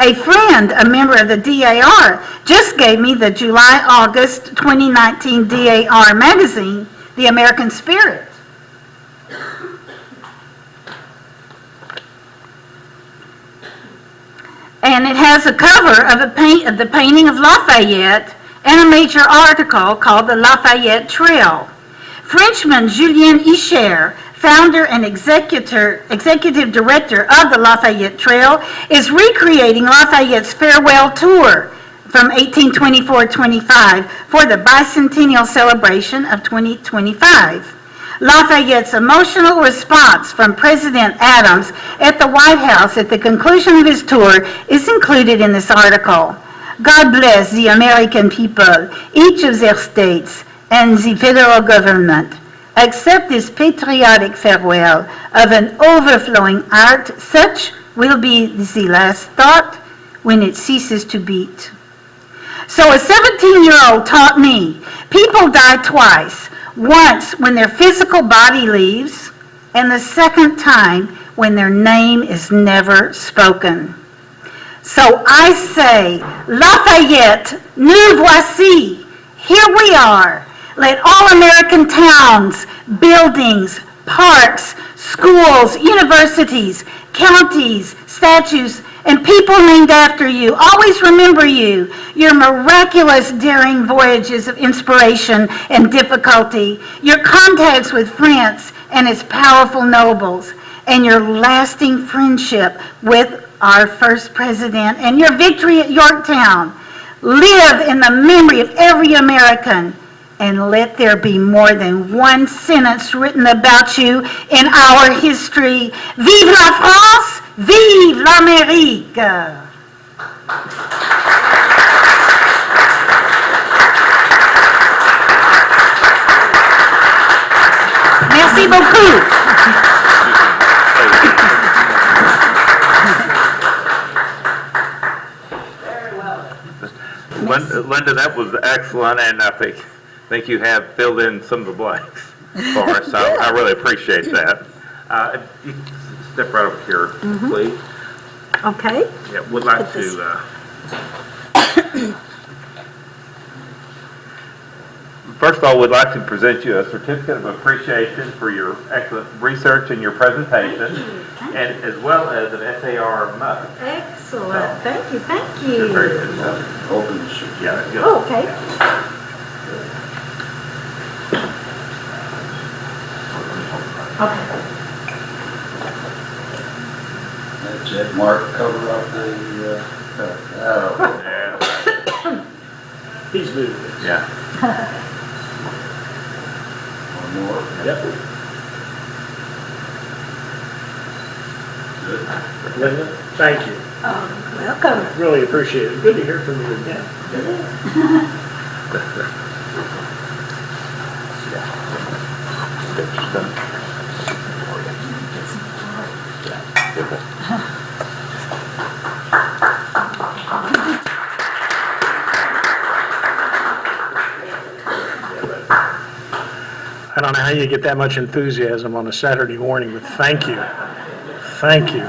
A friend, a member of the DAR, just gave me the July-August 2019 DAR magazine, The American Spirit. And it has a cover of the painting of Lafayette and a major article called the Lafayette Trail. Frenchman Julien Icher, founder and executive director of the Lafayette Trail, is recreating Lafayette's farewell tour, from 1824-25 for the bicentennial celebration of 2025. Lafayette's emotional response from President Adams at the White House at the conclusion of his tour is included in this article. God bless the American people, each of their states, and the federal government. Accept this patriotic farewell of an overflowing heart. Such will be the last thought when it ceases to beat. So a 17-year-old taught me, people die twice. Once when their physical body leaves, and the second time when their name is never spoken. So I say, Lafayette, nous voici. Here we are. Let all American towns, buildings, parks, schools, universities, counties, statues, and people named after you always remember you, your miraculous daring voyages of inspiration and difficulty, your contacts with France and its powerful nobles, and your lasting friendship with our first president, and your victory at Yorktown. Live in the memory of every American, and let there be more than one sentence written about you in our history. Vive la France! Vive l'Amérique! Merci beaucoup. Linda, that was excellent, and I think you have filled in some of the blanks for us, so I really appreciate that. You can step right over here, please. Okay. Yeah, would like to, first of all, we'd like to present you a certificate of appreciation for your excellent research and your presentation, and as well as an SAR mug. Excellent. Thank you. Thank You're you. very good. Open the certificate. Yeah, good. Oh, okay. Okay. That's it, Mark, cover up the, Yeah, He's moving. yeah. one more. Yep. Good. Linda, thank you. Welcome. Really appreciate it. Good to hear from you again. I don't know how you get that much enthusiasm on a Saturday morning, but thank you. Thank you.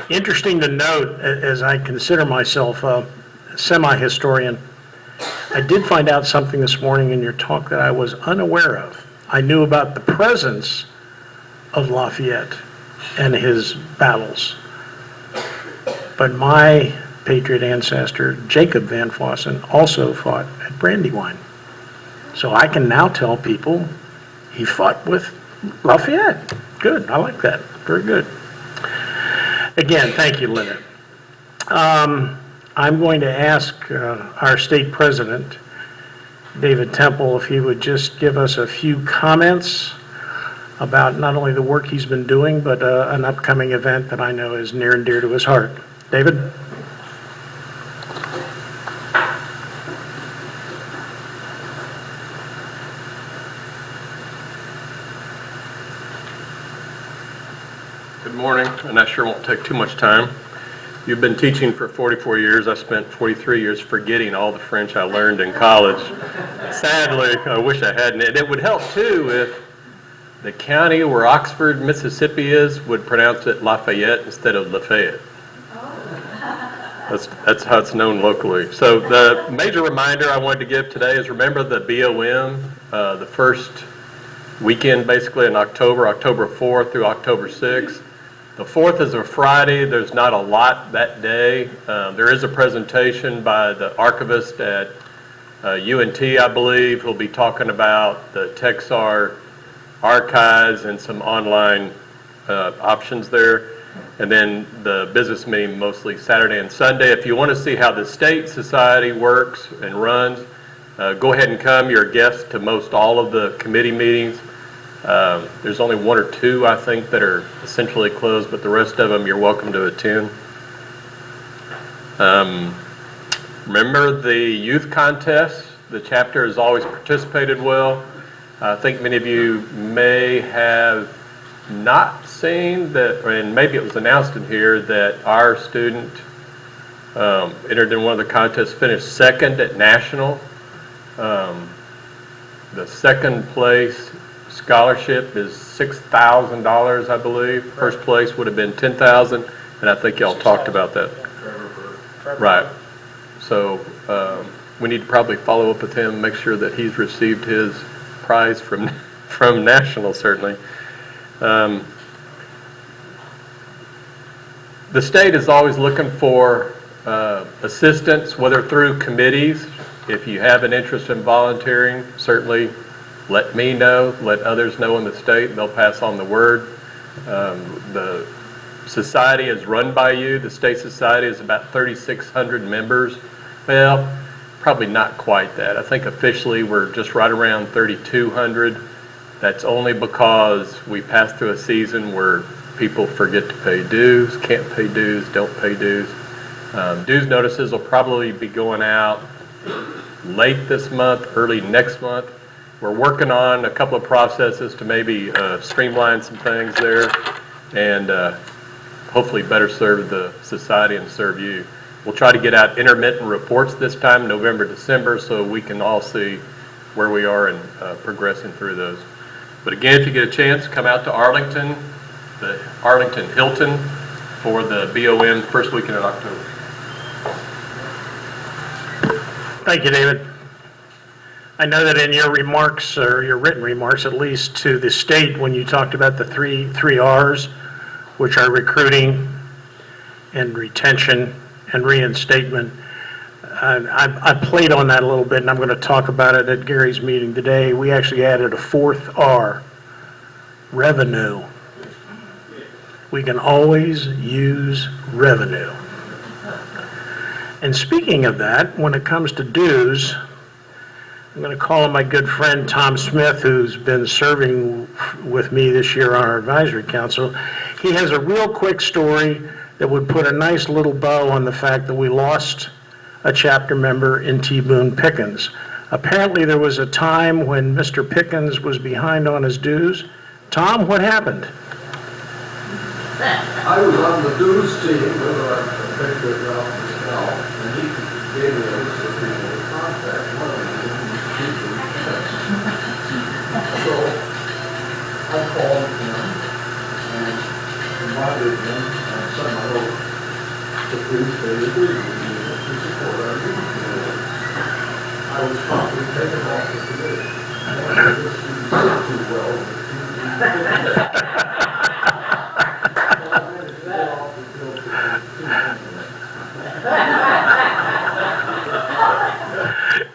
Interesting to note, as I consider myself a semi-historian, I did find out something this morning in your talk that I was unaware of. I knew about the presence of Lafayette and his battles, but my patriot ancestor, Jacob Van Fossen, also fought at Brandywine. So I can now tell people he fought with Lafayette. Good, I like that. Very good. Again, thank you, Linda. I'm going to ask our state president, David Temple, if he would just give us a few comments about not only the work he's been doing, but an upcoming event that I know is near and dear to his heart. David? Good morning, and I sure won't take too much time. You've been teaching for 44 years. I spent 43 years forgetting all the French I learned in college. Sadly, I wish I hadn't. And it would help, too, if the county where Oxford, Mississippi is would pronounce it Lafayette instead of Lafayette. That's how it's known locally. So the major reminder I wanted to give today is remember the BOM, the first weekend basically in October 4th through October 6th. The 4th is a Friday. There's not a lot that day. There is a presentation by the archivist at UNT, I believe, who'll be talking about the Texar archives and some online options there. And then the business meeting mostly Saturday and Sunday. If you want to see how the state society works and runs, go ahead and come. You're a guest to most all of the committee meetings. There's only one or two, I think, that are essentially closed, but the rest of them you're welcome to attend. Remember the youth contest? The chapter has always participated well. I think many of you may have not seen that, and maybe it was announced in here, that our student entered in one of the contests, finished second at national. The second place scholarship is $6,000, I believe. First place would have been $10,000, and I think y'all talked about that. Right. So we need to probably follow up with him, make sure that he's received his prize from national, certainly. The state is always looking for assistance, whether through committees. If you have an interest in volunteering, certainly let me know, let others know in the state, and they'll pass on the word. The society is run by you. The state society is about 3,600 members. Well, probably not quite that. I think officially we're just right around 3,200. That's only because we passed through a season where people forget to pay dues, can't pay dues, don't pay dues. Dues notices will probably be going out late this month, early next month. We're working on a couple of processes to maybe streamline some things there and hopefully better serve the society and serve you. We'll try to get out intermittent reports this time, November, December, so we can all see where we are and progressing through those. But again, if you get a chance, come out to Arlington, the Arlington Hilton, for the BOM first weekend in October. Thank you, David. I know that in your remarks, or your written remarks at least, to the state, when you talked about the three R's, which are recruiting and retention and reinstatement, I played on that a little bit, and I'm going to talk about it at Gary's meeting today. We actually added a fourth R, revenue. We can always use revenue. And speaking of that, when it comes to dues, I'm going to call on my good friend Tom Smith, who's been serving with me this year on our advisory council. He has a real quick story that would put a nice little bow on the fact that we lost a chapter member in T. Boone Pickens. Apparently there was a time when Mr. Pickens was behind on his dues. Tom, what happened? I was on the dues team with our executive Ralph Miscal, and he gave me a list of people to contact. One of them didn't keep the checks. So I called him and invited him and sent my note to please pay the dues to support our dues committee. I was promptly taken off the committee. And I just didn't sit too well with the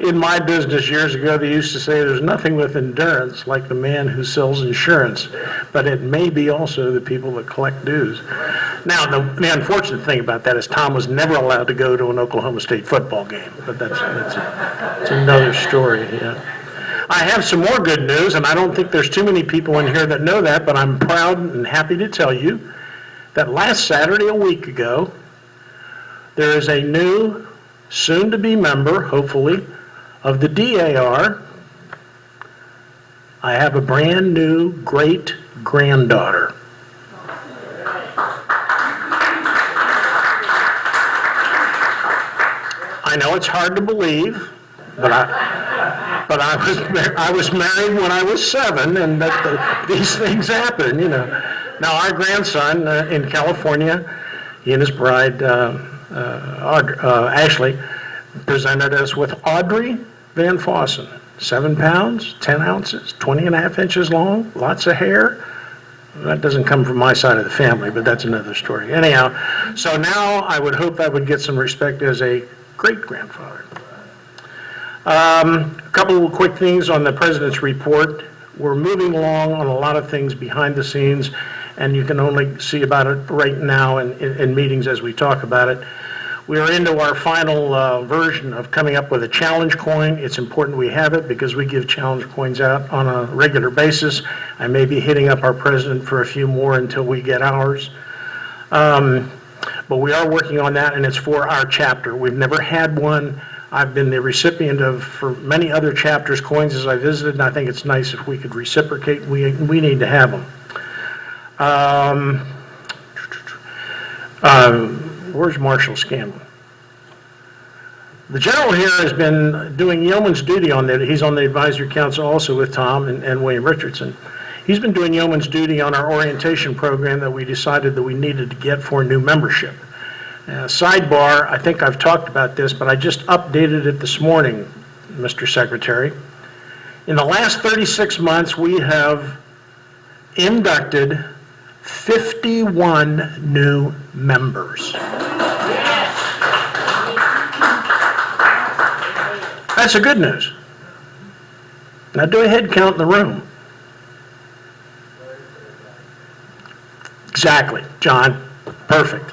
In my business years ago, they used to say there's nothing with endurance like the man who sells insurance, but it may be also the people that collect dues. Now, the unfortunate thing about that is Tom was never allowed to go to an Oklahoma State football game, but that's another story. Yeah. I have some more good news, and I don't think there's too many people in here that know that, but I'm proud and happy to tell you that last Saturday, a week ago, there is a new, soon-to-be member, hopefully, of the DAR. I have a brand new great-granddaughter. I know it's hard to believe, but I was married when I was 7, and these things happen, you know. Now, our grandson in California, he and his bride, Ashley, presented us with Audrey Van Fossen, 7 pounds, 10 ounces, 20.5 inches long, lots of hair. That doesn't come from my side of the family, but that's another story. Anyhow, so now I would hope I would get some respect as a great-grandfather. A couple of quick things on the President's report. We're moving along on a lot of things behind the scenes, and you can only see about it right now in meetings as we talk about it. We are into our final version of coming up with a challenge coin. It's important we have it because we give challenge coins out on a regular basis. I may be hitting up our president for a few more until we get ours. But we are working on that, and it's for our chapter. We've never had one. I've been the recipient of, for many other chapters, coins as I visited, and I think it's nice if we could reciprocate. We need to have them. Where's Marshall Scanlon? The general here has been doing yeoman's duty on that. He's on the advisory council also with Tom and William Richardson. He's been doing yeoman's duty on our orientation program that we decided that we needed to get for new membership. Sidebar, I think I've talked about this, but I just updated it this morning, Mr. Secretary. In the last 36 months, we have inducted 51 new members. That's the good news. Now do a head count in the room. Exactly, John. Perfect.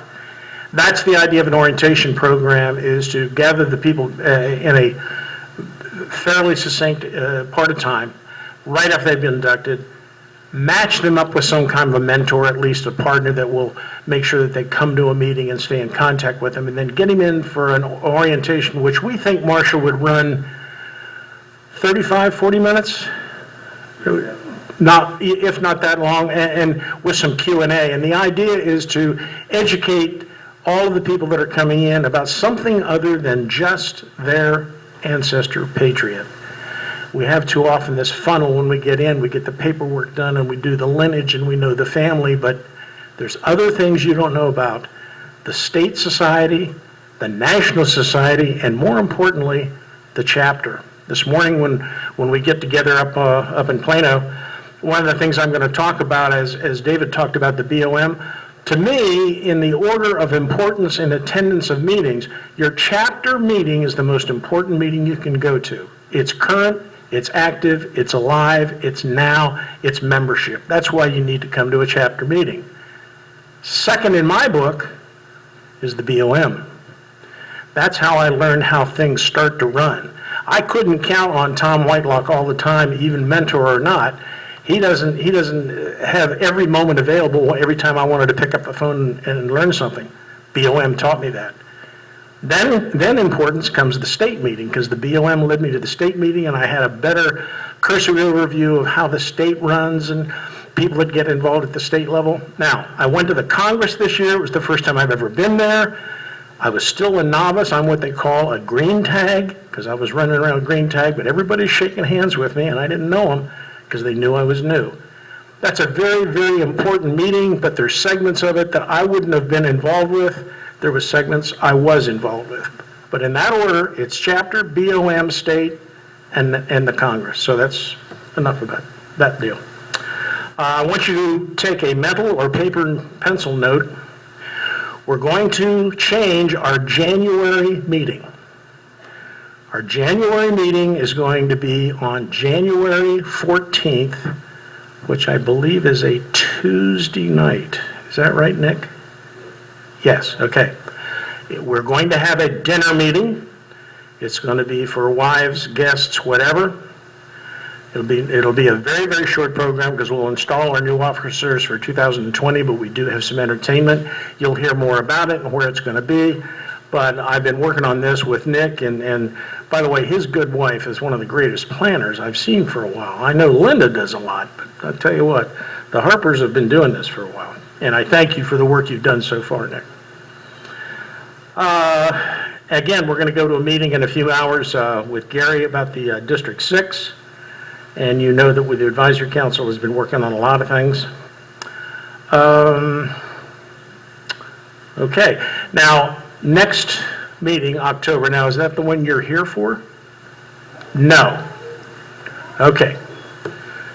That's the idea of an orientation program, is to gather the people in a fairly succinct part of time, right after they've been inducted, match them up with some kind of a mentor, at least a partner that will make sure that they come to a meeting and stay in contact with them, and then get them in for an orientation, which we think Marshall would run 35, 40 minutes? If not that long, and with some Q&A. And the idea is to educate all of the people that are coming in about something other than just their ancestor patriot. We have too often this funnel when we get in, we get the paperwork done and we do the lineage and we know the family, but there's other things you don't know about. The state society, the national society, and more importantly, the chapter. This morning when we get together up in Plano, one of the things I'm going to talk about, as David talked about the BOM, to me, in the order of importance and attendance of meetings, your chapter meeting is the most important meeting you can go to. It's current, it's active, it's alive, it's now, it's membership. That's why you need to come to a chapter meeting. Second in my book is the BOM. That's how I learned how things start to run. I couldn't count on Tom Whitelock all the time, even mentor or not. He doesn't have every moment available every time I wanted to pick up the phone and learn something. BOM taught me that. Then importance comes the state meeting, because the BOM led me to the state meeting and I had a better cursory overview of how the state runs and people that get involved at the state level. Now, I went to the Congress this year. It was the first time I've ever been there. I was still a novice. I'm what they call a green tag, because I was running around green tag, but everybody's shaking hands with me and I didn't know them, because they knew I was new. That's a very, very important meeting, but there's segments of it that I wouldn't have been involved with. There was segments I was involved with. But in that order, it's chapter, BOM, state, and the Congress. So that's enough about that deal. I want you to take a mental or paper and pencil note. We're going to change our January meeting. Our January meeting is going to be on January 14th, which I believe is a Tuesday night. Is that right, Nick? Yes, okay. We're going to have a dinner meeting. It's going to be for wives, guests, whatever. It'll be a very, very short program, because we'll install our new officers for 2020, but we do have some entertainment. You'll hear more about it and where it's going to be. But I've been working on this with Nick, and by the way, his good wife is one of the greatest planners I've seen for a while. I know Linda does a lot, but I'll tell you what, the Harpers have been doing this for a while. And I thank you for the work you've done so far, Nick. Again, we're going to go to a meeting in a few hours with Gary about the District 6. And you know that with the Advisory Council has been working on a lot of things. Okay, now, next meeting, October. Now, is that the one you're here for? No. Okay.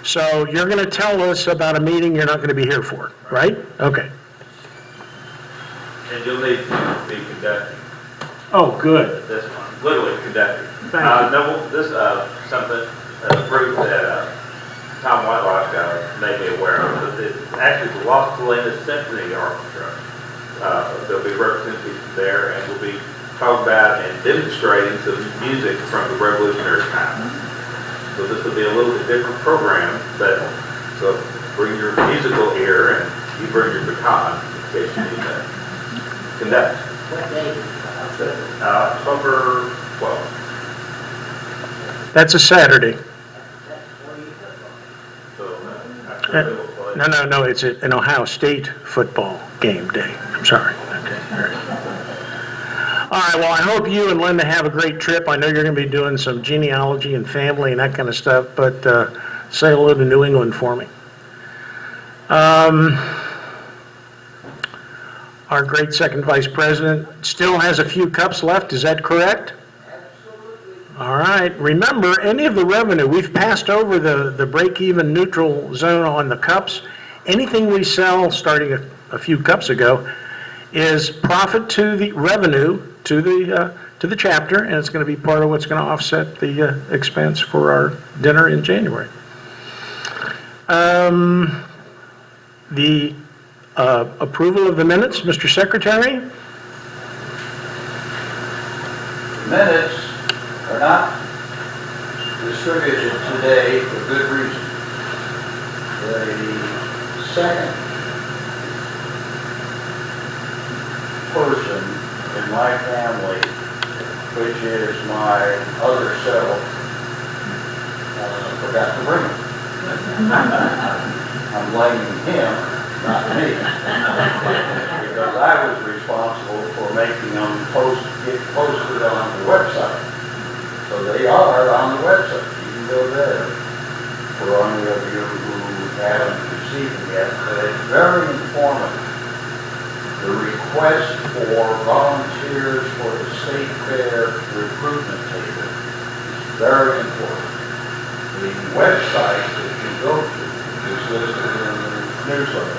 So you're going to tell us about a meeting you're not going to be here for, right? Okay. And you'll need to be conducting Oh, good. this one, literally conducting. Thank you. This something proof that Tom Whitelock made me aware of. It's actually the Las Colinas Symphony Orchestra. There'll be representatives there, and we'll be talking about and demonstrating some music from the Revolutionary times. So this will be a little bit different program, but so bring your musical ear and you bring your baton in case you need to conduct. What day? October 12th. That's a Saturday. That's where you football. So, No, it's an Ohio State football game day. I'm sorry. Okay, all right. All right, well, I hope you and Linda have a great trip. I know you're going to be doing some genealogy and family and that kind of stuff, but say hello to New England for me. Our great second vice president still has a few cups left, is that correct? All right, remember, any of the revenue, we've passed over the break-even neutral zone on the cups. Anything we sell, starting a few cups ago, is profit to the revenue to the chapter, and it's going to be part of what's going to offset the expense for our dinner in January. The approval of the minutes, Mr. Secretary? Minutes are not distributed today for good reason. The second person in my family, which is my other self, forgot to bring them. I'm blaming him, not me, because I was responsible for making them get posted on the website. So they are on the website. You can go there for any of you who haven't received them yet. But it's very informative. The request for volunteers for the state fair recruitment table is very important. The website that you go to is listed in the newsletter.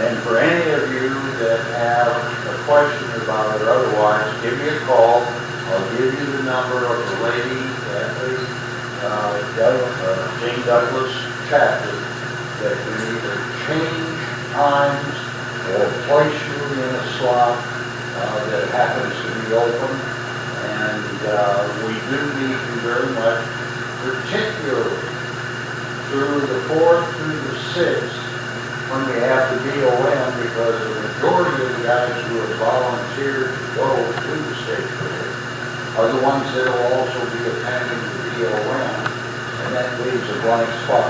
And for any of you that have a question about it otherwise, give me a call. I'll give you the number of the lady at the Jane Douglas chapter that can either change times or place you in a slot that happens to be open. And we do need you very much, particularly through the 4th through the 6th, when we have the BOM, because the majority of the guys who have volunteered to go to the state fair are the ones that will also be attending the BOM, and that leaves a blank spot.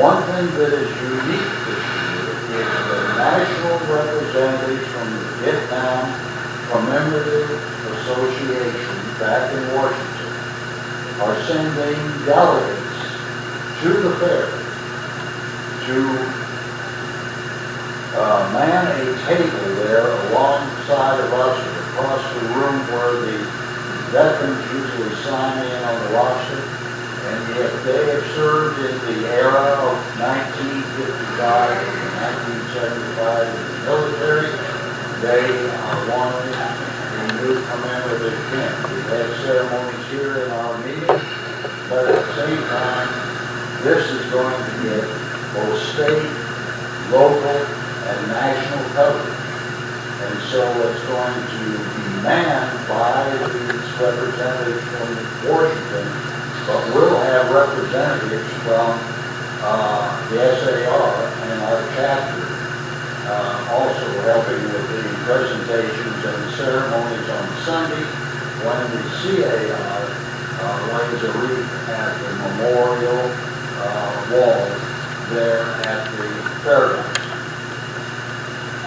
One thing that is unique this year is the national representatives from the Vietnam Commemorative Association back in Washington are sending delegates to the fair to man a table there alongside of us or across the room where the veterans usually sign in on the roster. And if they have served in the era of 1955 and 1975 in the military, they are wanted a new commemorative pin. We've had ceremonies here in our meeting, but at the same time, this is going to get both state, local, and national coverage. And so it's going to be manned by these representatives from Washington, but we'll have representatives from the SAR and our chapter also helping with the presentations and the ceremonies on Sunday when the CAR lays a wreath at the memorial wall there at the fairgrounds.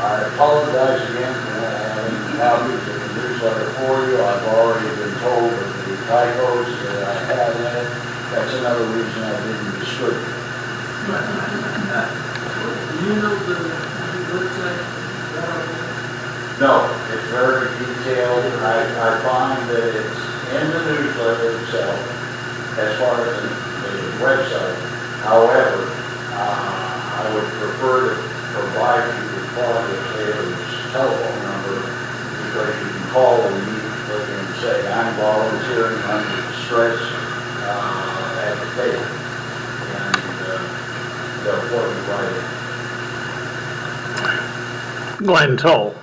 I apologize again for not having copies of the newsletter for you. I've already been told of the typos that I had in it. That's another reason I didn't distribute it. Do you know the website? No, it's very detailed. I find that it's in the newsletter itself as far as the website. However, I would prefer to provide you with Claudia Taylor's telephone number because you can call immediately and say, I'm volunteering under stress at the table. And Glenn Toll,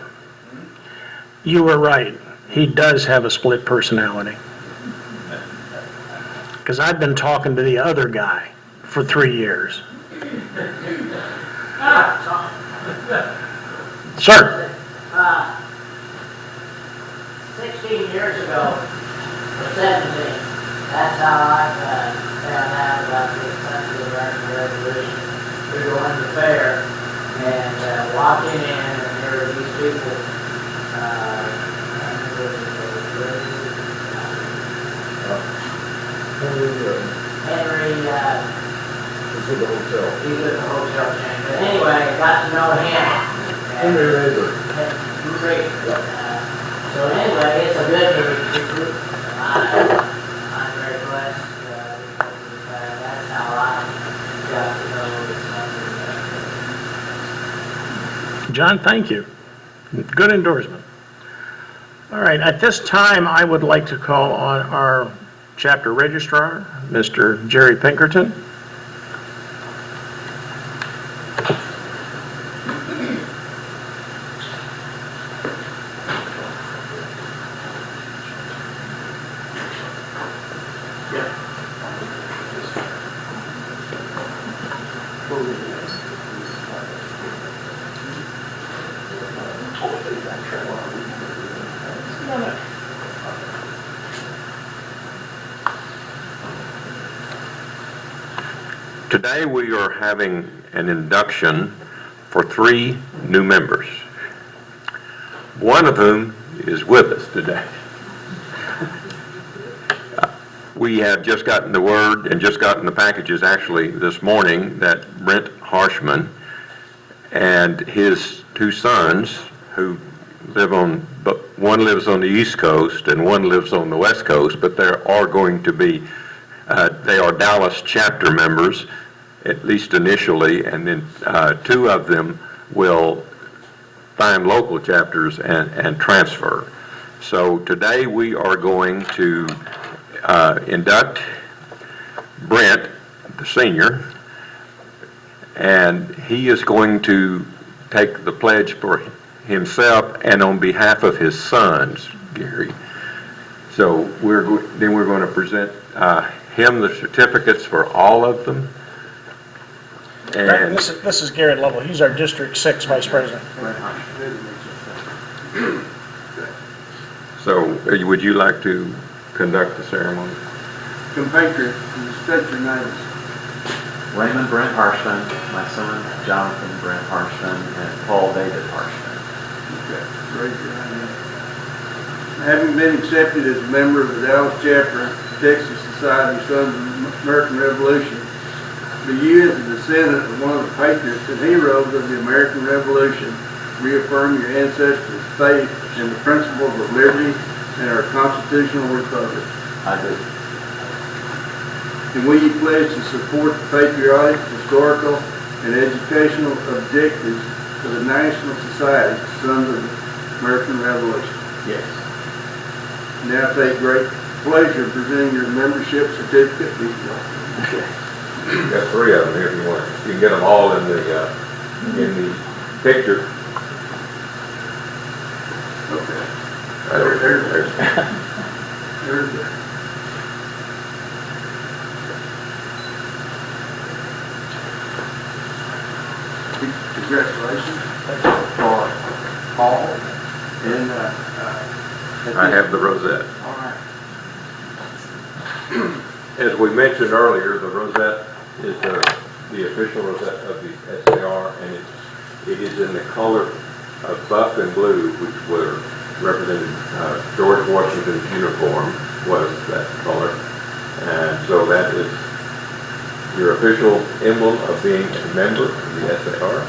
you were right. He does have a split personality. Because I've been talking to the other guy for 3 years. Sir? 16 years ago, or 17, that's how I found out about the Sons of the American Revolution. We were going to the fair and walking in, and there were these people. Henry, This is the hotel. he was in the hotel chain. But anyway, got to know him. Henry Rader. So anyway, it's a good group. I'm very blessed because that's how I got to know the Sons of the John, thank you. Good endorsement. All right, at this time, I would like to call on our chapter registrar, Mr. Jerry Pinkerton. Today we are having an induction for 3 new members, one of whom is with us today. We have just gotten the word and just gotten the packages actually this morning that Brent Harshman and his 2 sons, who live on, but one lives on the East Coast and one lives on the West Coast, but there are going to be they are Dallas chapter members, at least initially, and then 2 of them will find local chapters and transfer. So today we are going to induct Brent, the senior, and he is going to take the pledge for himself and on behalf of his sons, Gary. So we're going to present him the certificates for all of them. And This is Garrett Lovell. He's our District 6 Vice President. so would you like to conduct the ceremony? Compatriot, and state your names. Raymond Brent Harshman, my son Jonathan Brent Harshman, and Paul David Harshman. Okay, raise your right hand. Having been accepted as a member of the Dallas chapter, Texas Society of Sons of the American Revolution, do you, as a descendant of one of the patriots and heroes of the American Revolution, reaffirm your ancestors' faith in the principles of liberty and our constitutional republic? I do. And will you pledge to support the patriotic, historical, and educational objectives of the National Society of Sons of the American Revolution? Yes. Now take great pleasure in presenting your membership certificate. You've got 3 of them here if you want. You can get them all in the picture. Okay. There's There's the. Congratulations. For Paul and I have the rosette. All right. As we mentioned earlier, the rosette is the official rosette of the SAR, and it is in the color of buff and blue, which were represented. George Washington's uniform was that color, and so that is your official emblem of being a member of the SAR.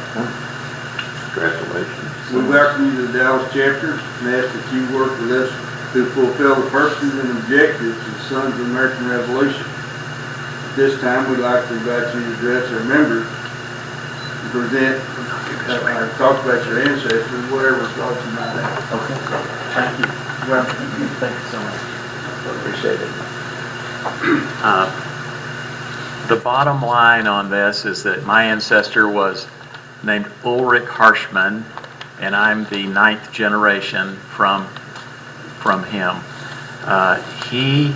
Congratulations. We welcome you to the Dallas chapter and ask that you work with us to fulfill the purposes and objectives of the Sons of the American Revolution. At this time, we'd like to invite you to address our members and present, talk about your ancestors, whatever thoughts you might have. Okay. Thank you. Well, thank you so much. Appreciate it. The bottom line on this is that my ancestor was named Ulrich Harshman, and I'm the 9th generation from him. He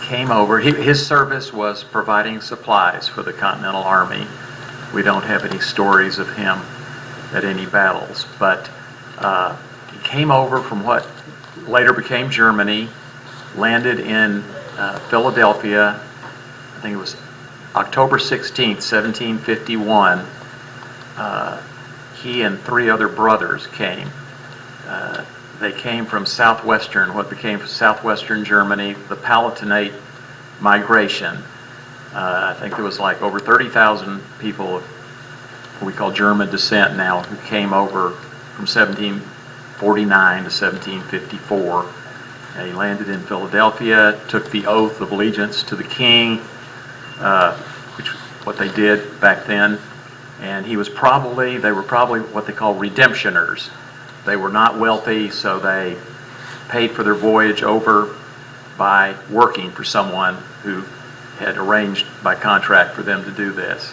came over. His service was providing supplies for the Continental Army. We don't have any stories of him at any battles, but he came over from what later became Germany, landed in Philadelphia. I think it was October 16th, 1751. He and 3 other brothers came. They came from what became southwestern Germany, the Palatinate migration. I think there was like over 30,000 people of what we call German descent now who came over from 1749 to 1754. And he landed in Philadelphia, took the oath of allegiance to the king, which what they did back then. And they were probably what they call redemptioners. They were not wealthy, so they paid for their voyage over by working for someone who had arranged by contract for them to do this.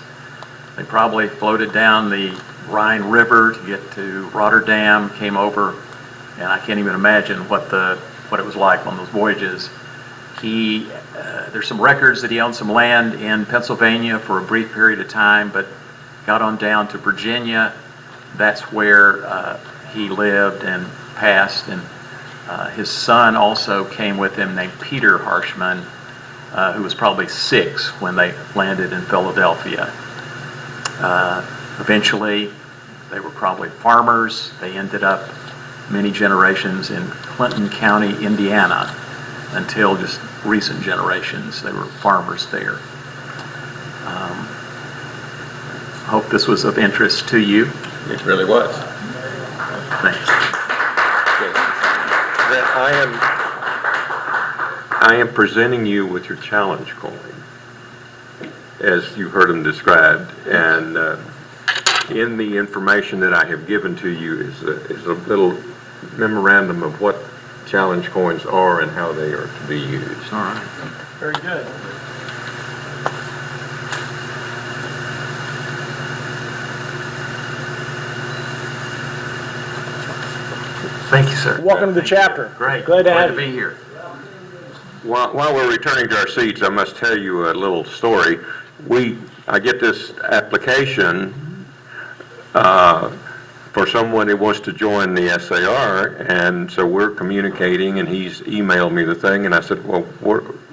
They probably floated down the Rhine River to get to Rotterdam, came over, and I can't even imagine what it was like on those voyages. There's some records that he owned some land in Pennsylvania for a brief period of time, but got on down to Virginia. That's where he lived and passed, and his son also came with him, named Peter Harshman, who was probably 6 when they landed in Philadelphia. Eventually, they were probably farmers. They ended up many generations in Clinton County, Indiana, until just recent generations. They were farmers there. I hope this was of interest to you. It really was. Thanks. I am presenting you with your challenge coin, as you heard them described, and in the information that I have given to you is a little memorandum of what challenge coins are and how they are to be used. All right. Very good. Thank you, sir. Welcome to the chapter. Great. Glad to have to you. be here. While we're returning to our seats, I must tell you a little story. I get this application for someone who wants to join the SAR, and so we're communicating, and he's emailed me the thing, and I said, well,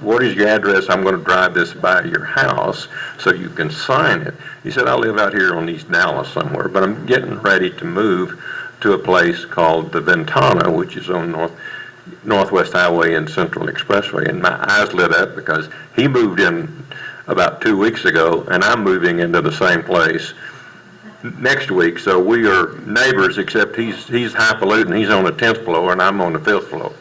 what is your address? I'm going to drive this by your house so you can sign it. He said, I live out here on East Dallas somewhere, but I'm getting ready to move to a place called the Ventana, which is on Northwest Highway and Central Expressway, and my eyes lit up because he moved in about 2 weeks ago, and I'm moving into the same place next week, so we are neighbors, except he's highfalutin, he's on the 10th floor, and I'm on the 5th floor.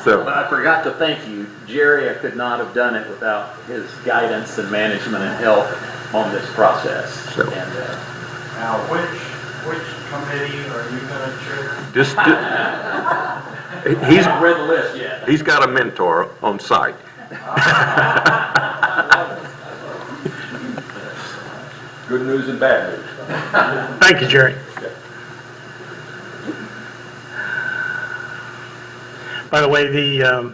So, But I forgot to thank you. Jerry, I could not have done it without his guidance and management and help on this process. So. And, Now, which committee are you going to chair? he's I haven't read the list yet. He's got a mentor on site. Good news and bad news. Thank you, Jerry. By the way, the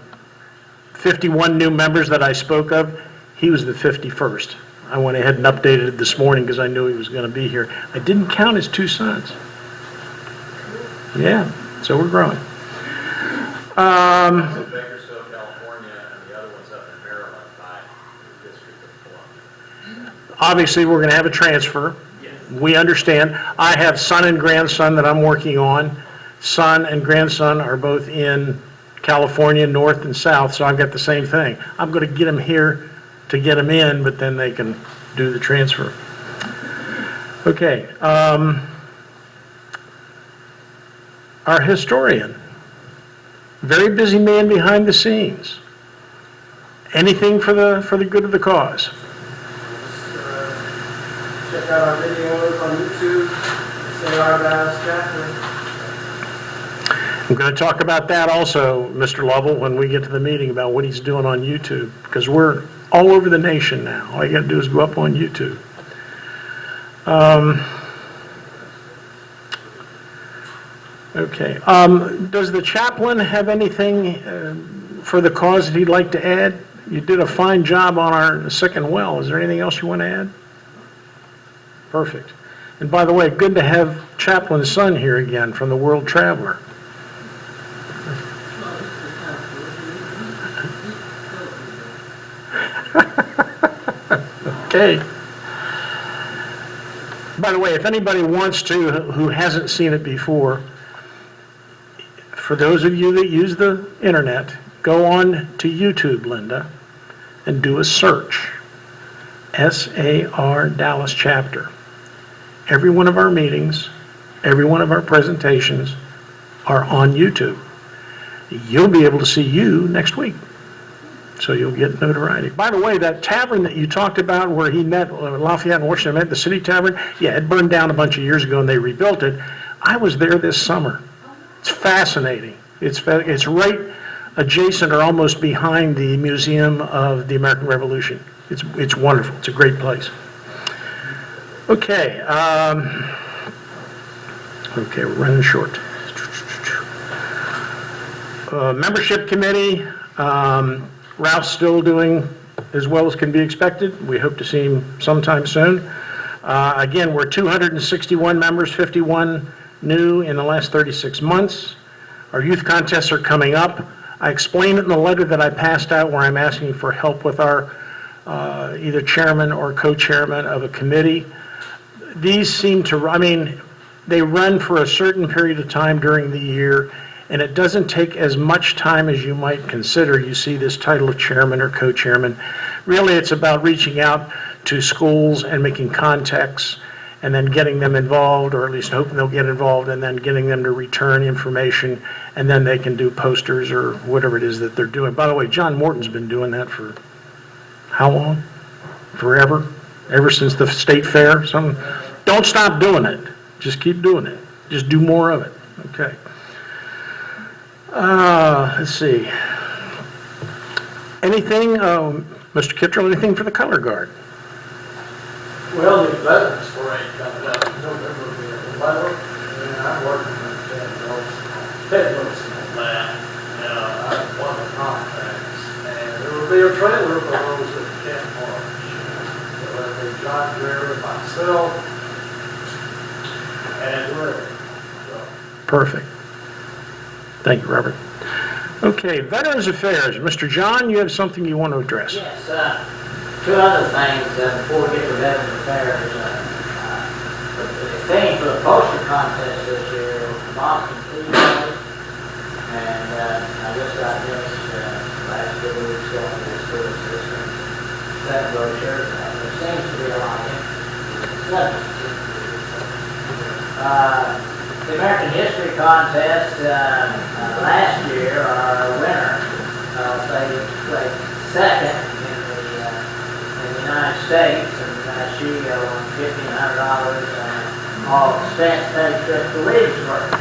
51 new members that I spoke of, he was the 51st. I went ahead and updated it this morning because I knew he was going to be here. I didn't count his 2 sons. Yeah, so we're growing. Bakersfield, California, and the other one's up in Maryland by the District of Columbia. Obviously, we're going to have a transfer. We understand. I have son and grandson that I'm working on. Son and grandson are both in California, north and south, so I've got the same thing. I'm going to get them here to get them in, but then they can do the transfer. Okay. Our historian, very busy man behind the scenes. Anything for the good of the cause. Check out our videos on YouTube. Say our last chapter. I'm going to talk about that also, Mr. Lovell, when we get to the meeting about what he's doing on YouTube, because we're all over the nation now. All you got to do is go up on YouTube. Okay. Does the chaplain have anything for the cause that he'd like to add? You did a fine job on our sick and well. Is there anything else you want to add? Perfect. And by the way, good to have Chaplain's son here again from the World Traveler. Okay. By the way, if anybody wants to, who hasn't seen it before, for those of you that use the internet, go on to YouTube, Linda, and do a search. SAR Dallas Chapter. Every one of our meetings, every one of our presentations are on YouTube. You'll be able to see you next week. So you'll get notoriety. By the way, that tavern that you talked about where he met, Lafayette and Washington met, the City Tavern, yeah, it burned down a bunch of years ago and they rebuilt it. I was there this summer. It's fascinating. It's right adjacent or almost behind the Museum of the American Revolution. It's wonderful. It's a great place. Okay. Okay, we're running short. Membership committee. Ralph's still doing as well as can be expected. We hope to see him sometime soon. Again, we're 261 members, 51 new in the last 36 months. Our youth contests are coming up. I explained it in the letter that I passed out where I'm asking for help with our either chairman or co-chairman of a committee. These seem to, they run for a certain period of time during the year, and it doesn't take as much time as you might consider. You see this title of chairman or co-chairman. Really, it's about reaching out to schools and making contacts and then getting them involved, or at least hoping they'll get involved, and then getting them to return information, and then they can do posters or whatever it is that they're doing. By the way, John Morton's been doing that for how long? Forever? Ever since the state fair? Don't stop doing it. Just keep doing it. Just do more of it. Okay. Let's see. Anything, Mr. Kittrell, anything for the color guard? Well, the Veterans Parade coming up in November, will be at 11, and I'm working with Ted Wilson on that. I've won the contracts, and there will be a trailer for those that can't march. So that'll be John Greer, myself, and Larry. So. Perfect. Thank you, Robert. Okay, Veterans Affairs. Mr. John, you have something you want to address? Yes, two other things before we get to Veterans Affairs. The theme for the poster contest this year is Boston Tea Party, and I just got this last 2 weeks ago in the school system. That brochure, and there seems to be a lot of interest. The American History Contest last year, our winner, placed second in the United States, and she won $1,500 and all expense paid trip to Leesburg.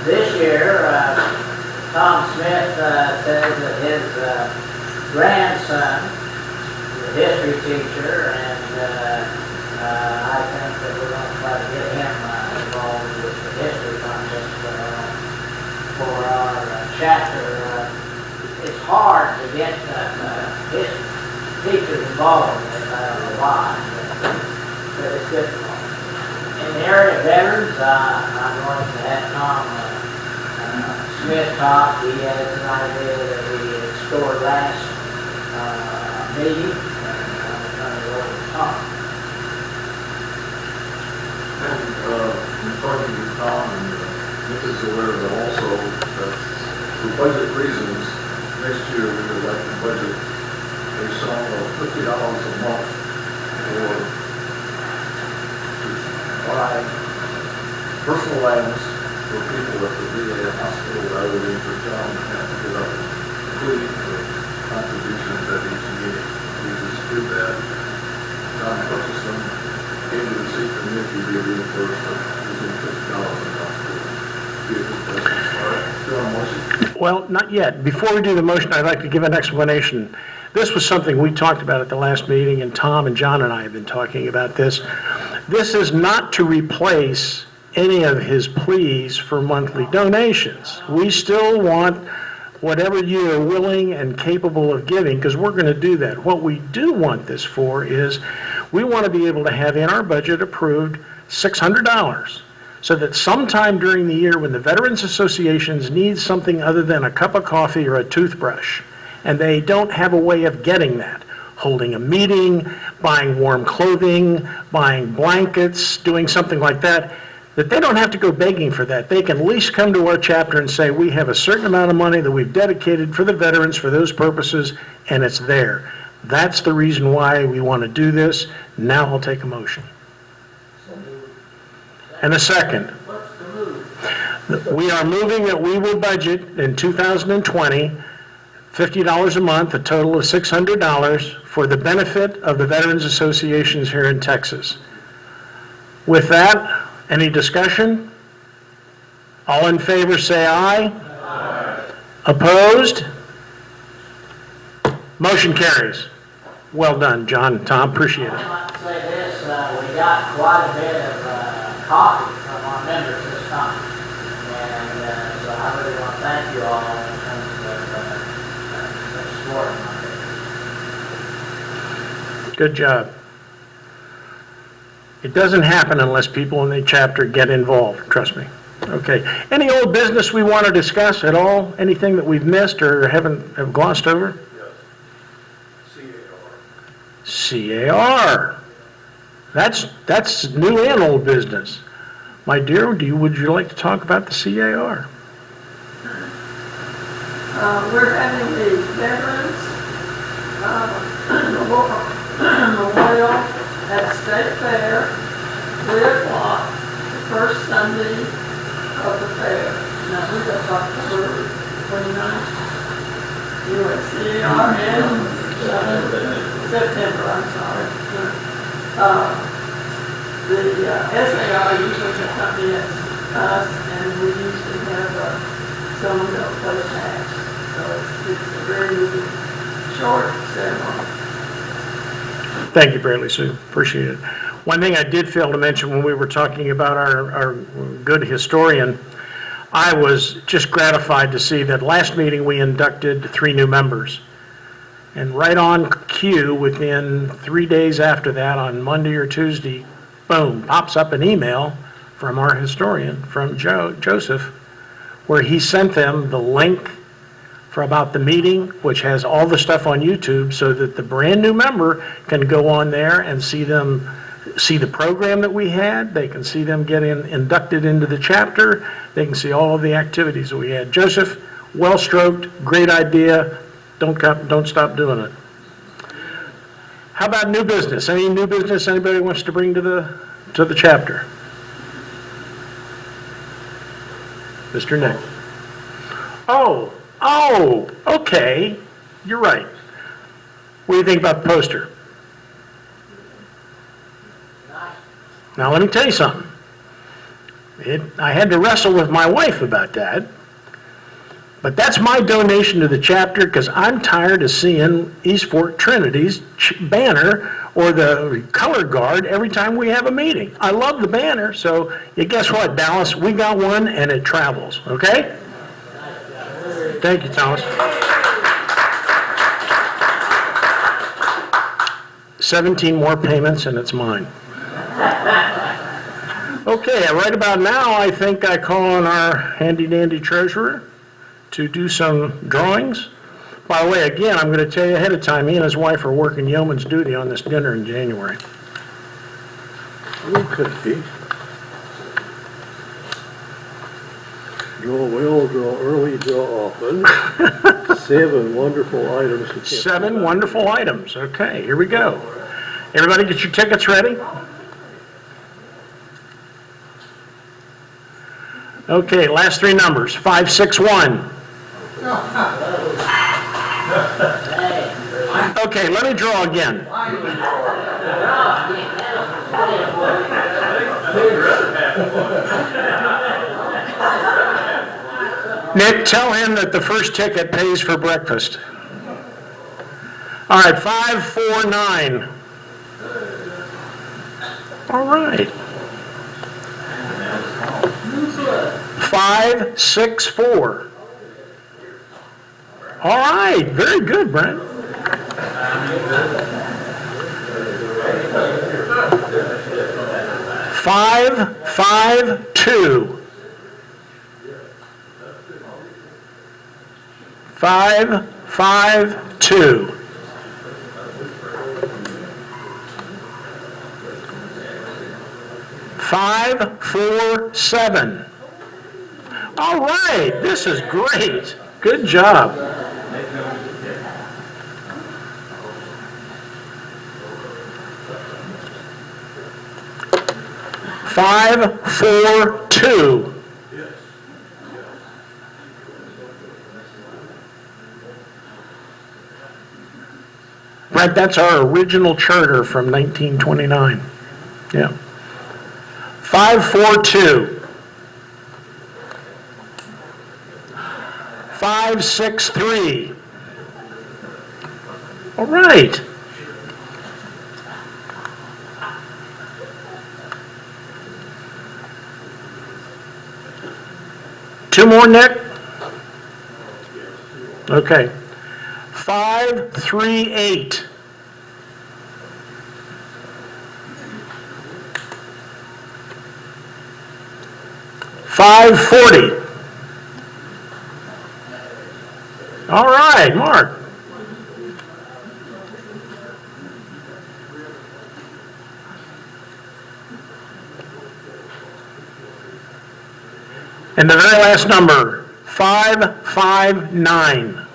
This year, Tom Smith says that his grandson is a history teacher, and I think that we're going to try to get him involved with the history contest for our chapter. It's hard to get teachers involved in this. I don't know why, but it's difficult. In the area of veterans, I'm going to have Tom Smith talk. He has an idea that we explored last meeting, and I'm turn it over to Tom. I'm talking to Tom, and Nick is aware that also that for budget reasons, next year we would like to budget a sum of $50 a month to buy personal items for people at the VA hospital rather than for John to have to get up and complete the contributions at each meeting. We just did that. John purchased them, gave the receipt to Nick, he'd be reimbursed for using $50 a month to get his Well, not yet. Before we do the motion, I'd like to give an explanation. This was something we talked about at the last meeting, and Tom and John and I have been talking about this. This is not to replace any of his pleas for monthly donations. We still want whatever you are willing and capable of giving, because we're going to do that. What we do want this for is, we want to be able to have in our budget approved $600, so that sometime during the year when the Veterans Associations need something other than a cup of coffee or a toothbrush, and they don't have a way of getting that, holding a meeting, buying warm clothing, buying blankets, doing something like that, that they don't have to go begging for that. They can at least come to our chapter and say, we have a certain amount of money that we've dedicated for the veterans for those purposes, and it's there. That's the reason why we want to do this. Now I'll take a motion. And a second. What's the move? We are moving that we will budget in 2020 $50 a month, a total of $600 for the benefit of the Veterans Associations here in Texas. With that, any discussion? All in favor say aye. Aye. Opposed? Motion carries. Well done, John and Tom, appreciate it. I'd like to say this, we got quite a bit of coffee from our members this time. And so I really want to thank you all in terms of supporting my business. Good job. It doesn't happen unless people in the chapter get involved, trust me. Okay. Any old business we want to discuss at all? Anything that we've missed or have glossed over? CAR. That's new and old business. My dear, would you like to talk about the CAR? We're having the Veterans Memorial at State Fair, 3 o'clock, the first Sunday of the fair. Now, we got October 29th. USCAR and September, I'm sorry. The SAR usually accompanies us, and we usually have someone that'll play tax. So it's a very short ceremony. Thank you, Bradley Sue. Appreciate it. One thing I did fail to mention when we were talking about our good historian, I was just gratified to see that last meeting we inducted 3 new members. And right on cue, within 3 days after that, on Monday or Tuesday, boom, pops up an email from our historian, from Joseph, where he sent them the link for about the meeting, which has all the stuff on YouTube, so that the brand new member can go on there and see the program that we had. They can see them get inducted into the chapter. They can see all of the activities that we had. Joseph, well stroked, great idea. Don't stop doing it. How about new business? Any new business anybody wants to bring to the chapter? Mr. Nick. Oh, okay. You're right. What do you think about the poster? Now, let me tell you something. I had to wrestle with my wife about that. But that's my donation to the chapter, because I'm tired of seeing East Fort Trinity's banner or the color guard every time we have a meeting. I love the banner, so guess what, Dallas? We got one, and it travels, okay? Thank you, Thomas. 17 more payments, and it's mine. Okay, right about now, I think I call on our handy-dandy treasurer to do some drawings. By the way, again, I'm going to tell you ahead of time, he and his wife are working yeoman's duty on this dinner in January. Okay. Draw well, draw early, draw often. 7 wonderful items. 7 wonderful items. Okay, here we go. Everybody get your tickets ready? Okay, last 3 numbers, 561. Okay, let me draw again. Nick, tell him that the first ticket pays for breakfast. All right, 549. All right. 564. All right, very good, Brent. 552. 552. 547. All right, this is great. Good job. Five, 4, 2. Right, that's our original charter from 1929. Yeah. 542. 563. All right. Two more, Nick? Okay. 538. 540. All right, Mark. And the very last number, 559.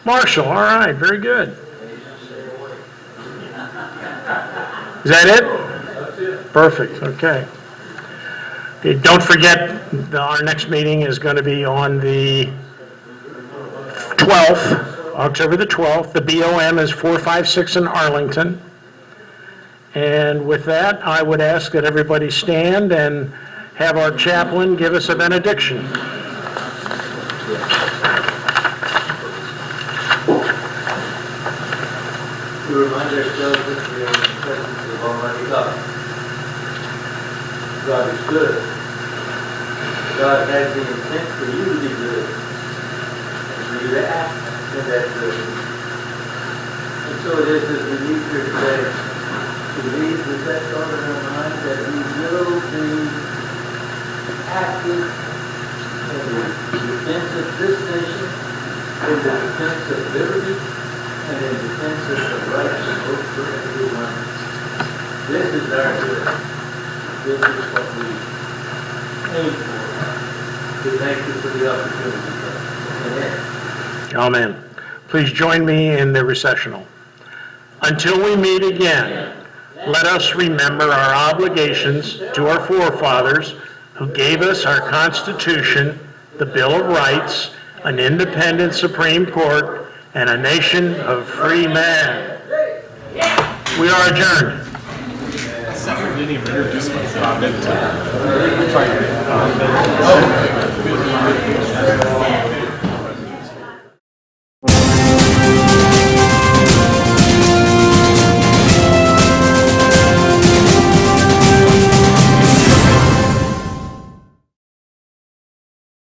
Marshall, all right, very good. Is that it? Perfect, okay. Okay, don't forget, our next meeting is going to be on the 12th, October the 12th. The BOM is 456 in Arlington. And with that, I would ask that everybody stand and have our chaplain give us a benediction. We remind ourselves that we are in the presence of Almighty God. God is good. God has the intent for you to be good, and for you to act in that good. And so it is as we leave here today, to leave with that thought in our mind that we will be active in the defense of this nation, in the defense of liberty, and in defense of the rights and hope for everyone. This is our good. This is what we aim for. We thank you for the opportunity. Amen. Amen. Please join me in the recessional. Until we meet again, let us remember our obligations to our forefathers who gave us our Constitution, the Bill of Rights, an independent Supreme Court, and a nation of free men. We are adjourned.